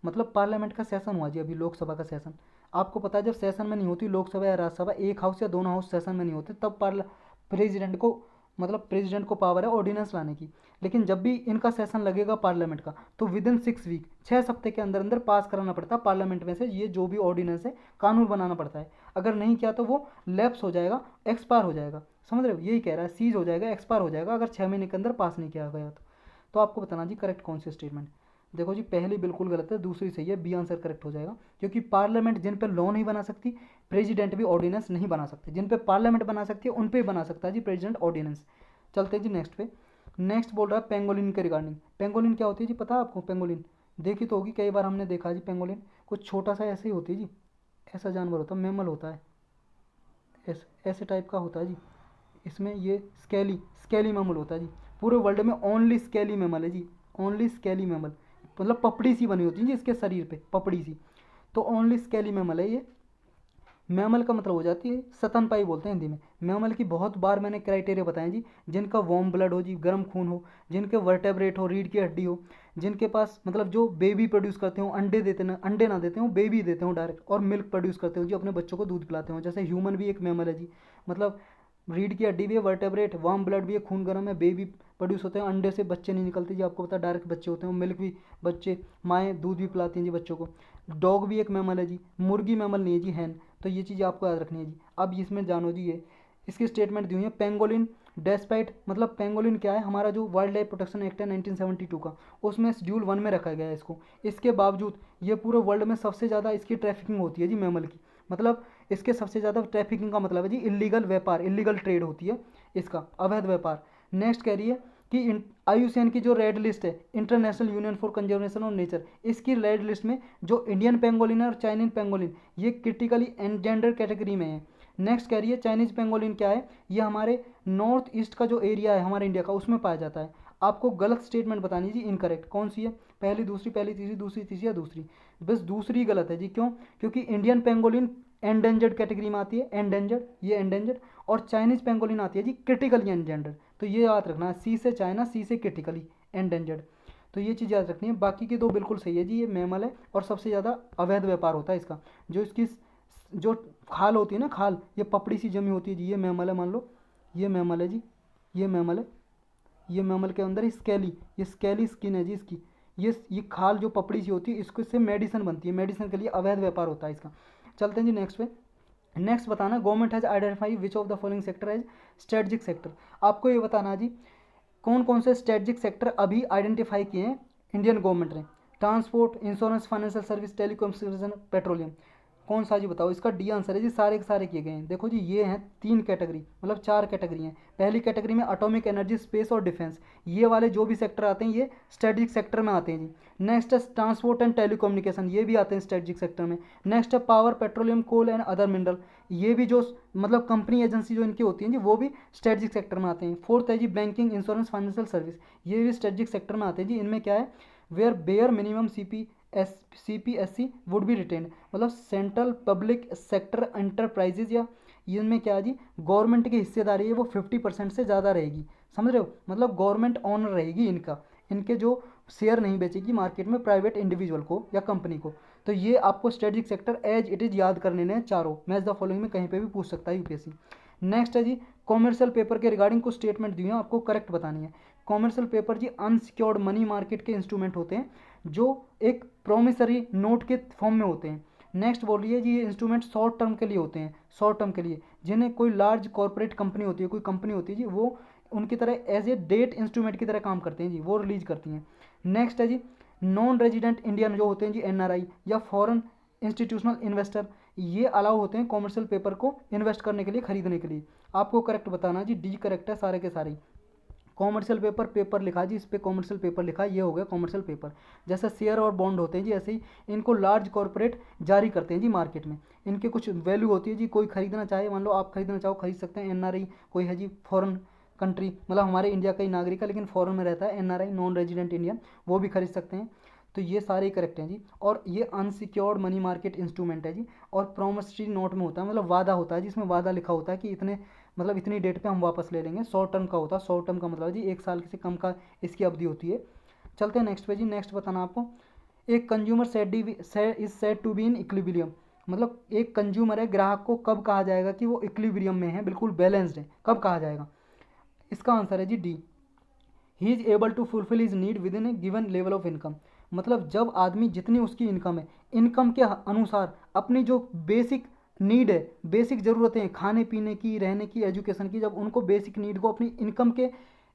मतलब पार्लियामेंट का सेशन हुआ जी, अभी लोकसभा का सेशन, आपको पता है जब सेशन में नहीं होती लोकसभा या राज्यसभा, एक हाउस या दोनों हाउस सेशन में नहीं होते, तब प्रेसिडेंट को पावर है ऑर्डिनेंस लाने की। लेकिन जब भी इनका सेशन लगेगा पार्लियामेंट का, तो विद इन 6 वीक, 6 हफ्ते के अंदर अंदर पास कराना पड़ता है पार्लियामेंट में से, ये जो भी ऑर्डिनेंस है कानून बनाना पड़ता है। अगर नहीं किया तो वो लैप्स हो जाएगा, एक्सपायर हो जाएगा। समझ रहे हो? यही कह रहा है, सीज हो जाएगा, एक्सपायर हो जाएगा अगर 6 महीने के अंदर पास नहीं किया गया तो आपको बताना जी करेक्ट कौन सी स्टेटमेंट। देखो जी, पहली बिल्कुल गलत है, दूसरी सही है, बी आंसर करेक्ट हो जाएगा, क्योंकि पार्लियामेंट जिन पे लॉ नहीं बना सकती, प्रेसिडेंट भी ऑर्डिनेंस नहीं बना सकते। जिन पे पार्लियामेंट बना सकती है उन पे ही बना सकता है जी प्रेसिडेंट ऑर्डिनेंस। चलते हैं जी नेक्स्ट पे। नेक्स्ट बोल रहा है पेंगोलिन के रिगार्डिंग। पेंगोलिन क्या होती है जी, पता है आपको? पेंगोलिन देखी तो होगी, कई बार हमने देखा जी। पेंगोलिन कुछ छोटा सा ऐसे ही होती है जी, ऐसा जानवर होता है, मैमल होता है, ऐसे टाइप का होता है जी। इसमें ये स्केली मैमल होता है जी। पूरे वर्ल्ड में ओनली स्केली मैमल है जी, ओनली स्केली मैमल, मतलब पपड़ी सी बनी होती है जी इसके शरीर पे, पपड़ी सी, तो ओनली स्केली मैमल है ये। मैमल का मतलब हो जाती है स्तनपाई, बोलते हैं हिंदी में। मैमल की बहुत बार मैंने क्राइटेरिया बताए जी, जिनका वार्म ब्लड हो जी, गर्म खून हो, जिनके वर्टेब्रेट हो, रीढ़ की हड्डी हो, जिनके पास मतलब जो बेबी प्रोड्यूस करते हो, अंडे ना देते हो, बेबी देते हो डायरेक्ट, और मिल्क प्रोड्यूस करते हो जी, अपने बच्चों को दूध पिलाते हो। जैसे ह्यूमन भी एक मैमल है जी, मतलब रीढ़ की हड्डी भी है, वर्टेब्रेट, वार्म ब्लड भी है, खून गर्म है, बेबी प्रोड्यूस होते हैं, अंडे से बच्चे नहीं निकलते जी, आपको पता डायरेक्ट बच्चे होते हैं, मिल्क भी, बच्चे, माएँ दूध भी पिलाती हैं जी बच्चों को। डॉग भी एक मैमल है जी, मुर्गी मैमल नहीं है जी, हैन। तो ये चीज़ आपको याद रखनी है जी। अब इसमें जानो जी, ये इसकी स्टेटमेंट दी हुई है। पेंगोलिन डेस्पाइट, मतलब पेंगोलिन क्या है, हमारा जो वाइल्ड लाइफ प्रोटेक्शन एक्ट है 1972 का, उसमें शेड्यूल 1 में रखा गया है इसको। इसके बावजूद ये पूरे वर्ल्ड में सबसे ज़्यादा इसकी ट्रैफिकिंग होती है जी मैमल की, मतलब इसके सबसे ज़्यादा ट्रैफिकिंग का मतलब है जी इलीगल व्यापार, इलीगल ट्रेड होती है इसका, अवैध व्यापार। नेक्स्ट कह रही है कि IUCN की जो रेड लिस्ट है, international union for conservation of nature, इसकी रेड लिस्ट में जो इंडियन पेंगोलिन है और चाइनीज पेंगोलिन, ये क्रिटिकली एंडेंजर्ड कैटेगरी में है। नेक्स्ट कह रही है चाइनीज पेंगोलिन क्या है, ये हमारे नॉर्थ ईस्ट का जो एरिया है हमारे इंडिया का उसमें पाया जाता है। आपको गलत स्टेटमेंट बतानी जी, इनकरेक्ट कौन सी है, पहली दूसरी, पहली तीसरी, दूसरी तीसरी या दूसरी, बस दूसरी गलत है जी। क्यों? क्योंकि इंडियन पेंगोलिन एंडेंजर्ड कैटेगरी में आती है, एंडेंजर्ड, ये एंडेंजर्ड, और चाइनीज पेंगोलिन आती है जी क्रिटिकली एंडेंजर्ड। तो ये याद रखना है, सी से चाइना, सी से क्रिटिकली एंडेंजर्ड, तो ये चीज़ याद रखनी है। बाकी के दो बिल्कुल सही है जी, ये मैमल है और सबसे ज़्यादा अवैध व्यापार होता है इसका। जो इसकी जो खाल होती है ना, खाल, ये पपड़ी सी जमी होती है जी, ये मैमल है, मान लो ये मैमल है जी, ये मैमल है, ये मैमल के अंदर स्केली, ये स्केली स्किन है जी इसकी, ये खाल जो पपड़ी सी होती है इसको से मेडिसिन बनती है, मेडिसिन के लिए अवैध व्यापार होता है इसका। चलते हैं जी नेक्स्ट पे। नेक्स्ट बताना, government has identify which of the following sector as strategic sector. आपको ये बताना जी कौन कौन से स्ट्रेटजिक सेक्टर अभी आइडेंटिफाई किए हैं इंडियन गवर्नमेंट ने। Transport, insurance, financial service, telecommunication, petroleum. कौन सा जी बताओ, इसका डी आंसर है जी, सारे के सारे किए गए हैं। देखो जी ये हैं तीन कैटेगरी, मतलब चार कैटेगरी हैं। पहली कैटेगरी में एटॉमिक एनर्जी, स्पेस और डिफेंस, ये वाले जो भी सेक्टर आते हैं ये स्ट्रेटजिक सेक्टर में आते हैं जी। नेक्स्ट है ट्रांसपोर्ट एंड टेलीकम्युनिकेशन, ये भी आते हैं स्ट्रेटजिक सेक्टर में। नेक्स्ट है power, petroleum, coal and other mineral, ये भी जो मतलब कंपनी एजेंसी जो इनकी होती हैं जी वो भी स्ट्रेटजिक सेक्टर में आते हैं। फोर्थ है जी बैंकिंग, इंश्योरेंस, फाइनेंशियल सर्विस, ये भी स्ट्रेटजिक सेक्टर में आते हैं जी। इनमें क्या है, where bare minimum CPSC would be retained, मतलब सेंट्रल पब्लिक सेक्टर एंटरप्राइजेज, या इनमें क्या है जी गवर्नमेंट की हिस्सेदारी है वो 50% से ज़्यादा रहेगी, समझ रहे हो, मतलब गवर्नमेंट ऑनर रहेगी इनका, इनके जो शेयर नहीं बेचेगी मार्केट में प्राइवेट इंडिविजुअल को या कंपनी को। तो ये आपको strategic sector as it is याद करने ने चारों, मैच द फॉलोइंग में कहीं पे भी पूछ सकता है यूपीएससी। नेक्स्ट है जी कॉमर्शियल पेपर के रिगार्डिंग कुछ स्टेटमेंट दी हैं, आपको करेक्ट बतानी है। कॉमर्शियल पेपर जी अनसिक्योर्ड मनी मार्केट के इंस्ट्रूमेंट होते हैं जो एक प्रोमिसरी नोट के फॉर्म में होते हैं। नेक्स्ट बोल रही है जी ये इंस्ट्रूमेंट शॉर्ट टर्म के लिए होते हैं, शॉर्ट टर्म के लिए, जिन्हें कोई लार्ज कॉर्पोरेट कंपनी होती है, कोई कंपनी होती है जी वो उनकी तरह एज ए डेट इंस्ट्रूमेंट की तरह काम करते हैं जी, वो रिलीज करती हैं। नेक्स्ट है जी नॉन रेजिडेंट इंडियन जो होते हैं जी NRI या फॉरेन इंस्टीट्यूशनल इन्वेस्टर, ये अलाउ होते हैं कॉमर्शियल पेपर को इन्वेस्ट करने के लिए, खरीदने के लिए। आपको करेक्ट बताना जी, डी करेक्ट है सारे के सारे। कॉमर्शियल पेपर, पेपर लिखा जी, इस पर कॉमर्शियल पेपर लिखा, ये हो गया कॉमर्शियल पेपर। जैसे शेयर और बॉन्ड होते हैं जी, ऐसे ही इनको लार्ज कॉर्पोरेट जारी करते हैं जी मार्केट में। इनकी कुछ वैल्यू होती है जी, कोई खरीदना चाहे, मान लो आप खरीदना चाहो खरीद सकते हैं। NRI कोई है जी फॉरेन कंट्री, मतलब हमारे इंडिया का ही नागरिक है लेकिन फॉरेन में रहता है, NRI नॉन रेजिडेंट इंडियन, वो भी खरीद सकते हैं। तो ये सारे ही करेक्ट हैं जी। और ये अनसिक्योर्ड मनी मार्केट इंस्ट्रूमेंट है जी, और प्रॉमिसरी नोट में होता है, मतलब वादा होता है जिसमें वादा लिखा होता है कि इतने मतलब इतनी डेट पे हम वापस ले लेंगे। शॉर्ट टर्म का होता है, शॉर्ट टर्म का मतलब जी 1 साल से कम का इसकी अवधि होती है। चलते हैं नेक्स्ट पे जी। नेक्स्ट बताना आपको, एक consumer is said to be in equilibrium, मतलब एक कंज्यूमर है, ग्राहक को कब कहा जाएगा कि वो इक्विलिब्रियम में है, बिल्कुल बैलेंस्ड है, कब कहा जाएगा। इसका आंसर है जी डी, he is able to fulfil his need within a given level of income, मतलब जब आदमी जितनी उसकी इनकम है, इनकम के अनुसार अपनी जो बेसिक नीड है, बेसिक ज़रूरतें हैं, खाने पीने की, रहने की, एजुकेशन की, जब उनको बेसिक नीड को अपनी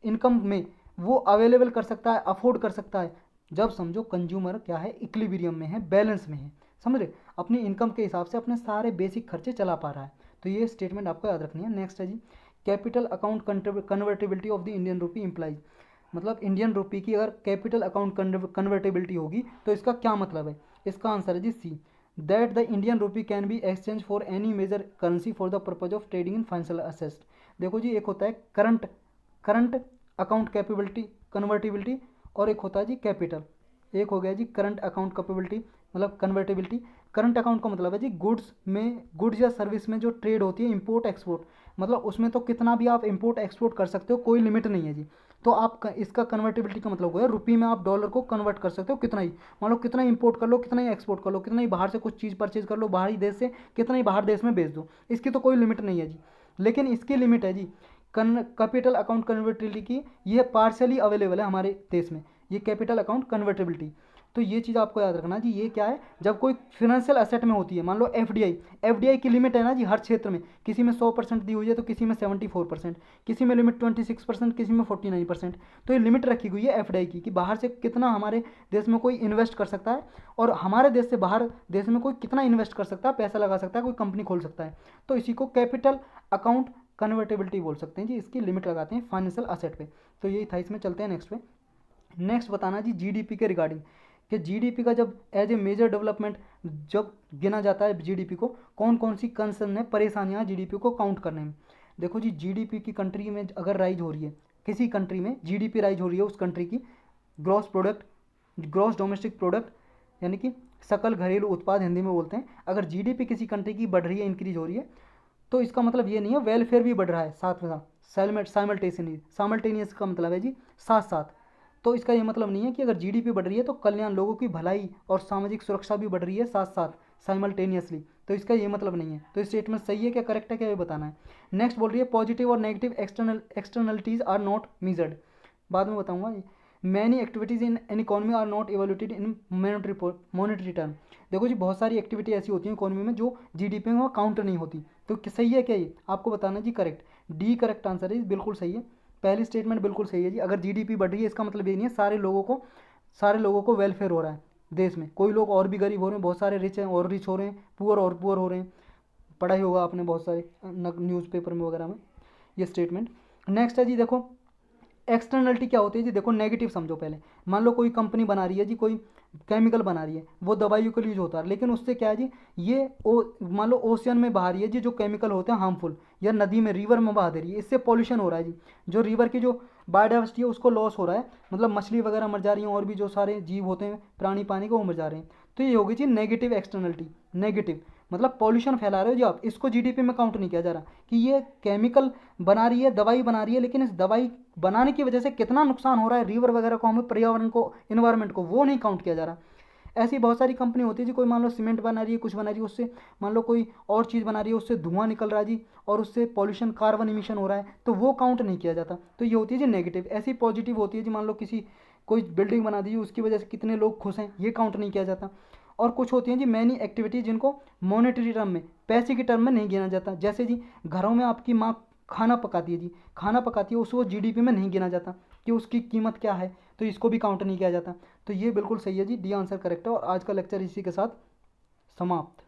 इनकम में वो अवेलेबल कर सकता है, अफोर्ड कर सकता है, जब समझो कंज्यूमर क्या है, इक्विलिब्रियम में है, बैलेंस में है, समझ रहे, अपनी इनकम के हिसाब से अपने सारे बेसिक खर्चे चला पा रहा है। तो ये स्टेटमेंट आपको याद रखनी है। नेक्स्ट है जी capital account convertibility of the Indian rupee implies, मतलब इंडियन रुपी की अगर कैपिटल अकाउंट कन्वर्टेबिलिटी होगी तो इसका क्या मतलब है। इसका आंसर है जी C, that the Indian rupee can be exchange for any major currency for the purpose of trading in financial assets. देखो जी एक होता है करंट अकाउंट कैपेबिलिटी कन्वर्टिबिलिटी, और एक होता है जी कैपिटल। एक हो गया जी करंट अकाउंट कैपेबिलिटी मतलब कन्वर्टेबिलिटी। करंट अकाउंट का मतलब है जी गुड्स या सर्विस में जो ट्रेड होती है, इंपोर्ट एक्सपोर्ट, मतलब उसमें तो कितना भी आप इंपोर्ट एक्सपोर्ट कर सकते हो, कोई लिमिट नहीं है जी। तो आप इसका कन्वर्टेबिलिटी का मतलब है रुपये में आप डॉलर को कन्वर्ट कर सकते हो कितना ही, मान लो कितना ही इंपोर्ट कर लो, कितना ही एक्सपोर्ट कर लो, कितना ही बाहर से कुछ चीज़ परचेज कर लो बाहरी देश से, कितना ही बाहर देश में बेच दो, इसकी तो कोई लिमिट नहीं है जी। लेकिन इसकी लिमिट है जी कैपिटल अकाउंट कन्वर्टेबिलिटी की, ये पार्शियली अवेलेबल है हमारे देश में, ये कैपिटल अकाउंट कन्वर्टेबिलिटी। तो ये चीज़ आपको याद रखना जी, ये क्या है, जब कोई फिनेंशियल एसेट में होती है, मान लो एफडीआई की लिमिट है ना जी हर क्षेत्र में, किसी में 100% दी हुई है तो किसी में 74%, किसी में लिमिट 26%, किसी में 49%। तो ये लिमिट रखी हुई है एफडीआई की कि बाहर से कितना हमारे देश में कोई इन्वेस्ट कर सकता है, और हमारे देश से बाहर देश में कोई कितना इन्वेस्ट कर सकता है, पैसा लगा सकता है, कोई कंपनी खोल सकता है। तो इसी को कैपिटल अकाउंट कन्वर्टेबिलिटी बोल सकते हैं जी, इसकी लिमिट लगाते हैं फाइनेंशियल असेट पे। तो यही था इसमें। चलते हैं नेक्स्ट पे। नेक्स्ट बताना जी जीडीपी के रिगार्डिंग, कि जीडीपी का जब एज ए मेजर डेवलपमेंट जब गिना जाता है जीडीपी को, कौन कौन सी कंसर्न है, परेशानियाँ जीडीपी को काउंट करने में। देखो जी, जीडीपी की कंट्री में अगर राइज हो रही है, किसी कंट्री में जीडीपी राइज हो रही है, उस कंट्री की gross product, gross domestic product, यानी कि सकल घरेलू उत्पाद हिंदी में बोलते हैं, अगर जीडीपी किसी कंट्री की बढ़ रही है, इंक्रीज हो रही है, तो इसका मतलब ये नहीं है वेलफेयर भी बढ़ रहा है साथ में साथ, साइमल्टेनियस का मतलब है जी साथ साथ। तो इसका ये मतलब नहीं है कि अगर जीडीपी बढ़ रही है तो कल्याण, लोगों की भलाई और सामाजिक सुरक्षा भी बढ़ रही है साथ साथ साइमल्टेनियसली, तो इसका ये मतलब नहीं है। तो स्टेटमेंट सही है क्या, करेक्ट है क्या, ये बताना है। नेक्स्ट बोल रही है पॉजिटिव और negative externalities are not measured, बाद में बताऊंगा। Many activities in an economy are not evaluated in monetary term. देखो जी, बहुत सारी एक्टिविटी ऐसी होती हैं इकोनॉमी में जो जीडीपी में काउंट नहीं होती, तो सही है क्या, ये आपको बताना जी। करेक्ट, डी करेक्ट आंसर है, बिल्कुल सही है, पहली स्टेटमेंट बिल्कुल सही है जी। अगर जीडीपी बढ़ रही है इसका मतलब ये नहीं है सारे लोगों को वेलफेयर हो रहा है देश में, कोई लोग और भी गरीब हो रहे हैं, बहुत सारे रिच हैं और रिच हो रहे हैं, पुअर और पुअर हो रहे हैं। पढ़ा ही होगा आपने बहुत सारे न्यूज़पेपर में वगैरह में ये स्टेटमेंट। नेक्स्ट है जी, देखो एक्सटर्नलिटी क्या होती है जी, देखो नेगेटिव समझो पहले। मान लो कोई कंपनी बना रही है जी, कोई केमिकल बना रही है, वो दवाइयों के लिए यूज होता है, लेकिन उससे क्या है जी, ये मान लो ओशियन में बहा रही है जी, जो केमिकल होते हैं हार्मफुल, या नदी में रिवर में बहा दे रही है, इससे पॉल्यूशन हो रहा है जी। जो रिवर की जो बायोडाइवर्सिटी है उसको लॉस हो रहा है, मतलब मछली वगैरह मर जा रही हैं और भी जो सारे जीव होते हैं प्राणी पानी को, वो मर जा रहे हैं। तो ये होगी जी नेगेटिव एक्सटर्नलिटी। नेगेटिव मतलब पॉल्यूशन फैला रहे हो जी आप, इसको जीडीपी में काउंट नहीं किया जा रहा कि ये केमिकल बना रही है, दवाई बना रही है, लेकिन इस दवाई बनाने की वजह से कितना नुकसान हो रहा है रिवर वगैरह को, हमें पर्यावरण को, इन्वायरमेंट को, वो नहीं काउंट किया जा रहा। ऐसी बहुत सारी कंपनी होती है जी, कोई मान लो सीमेंट बना रही है, कुछ बना रही है, उससे मान लो कोई और चीज़ बना रही है, उससे धुआं निकल रहा है जी, और उससे पॉल्यूशन, कार्बन इमिशन हो रहा है, तो वो काउंट नहीं किया जाता। तो ये होती है जी नेगेटिव। ऐसी पॉजिटिव होती है जी, मान लो किसी कोई बिल्डिंग बना दी, उसकी वजह से कितने लोग खुश हैं, ये काउंट नहीं किया जाता। और कुछ होती हैं जी मैनी एक्टिविटीज़ जिनको मॉनेटरी टर्म में, पैसे की टर्म में नहीं गिना जाता। जैसे जी घरों में आपकी माँ खाना पकाती है जी, खाना पकाती है, उसको जीडीपी में नहीं गिना जाता कि उसकी कीमत क्या है, तो इसको भी काउंट नहीं किया जाता। तो ये बिल्कुल सही है जी, डी आंसर करेक्ट है। और आज का लेक्चर इसी के साथ समाप्त।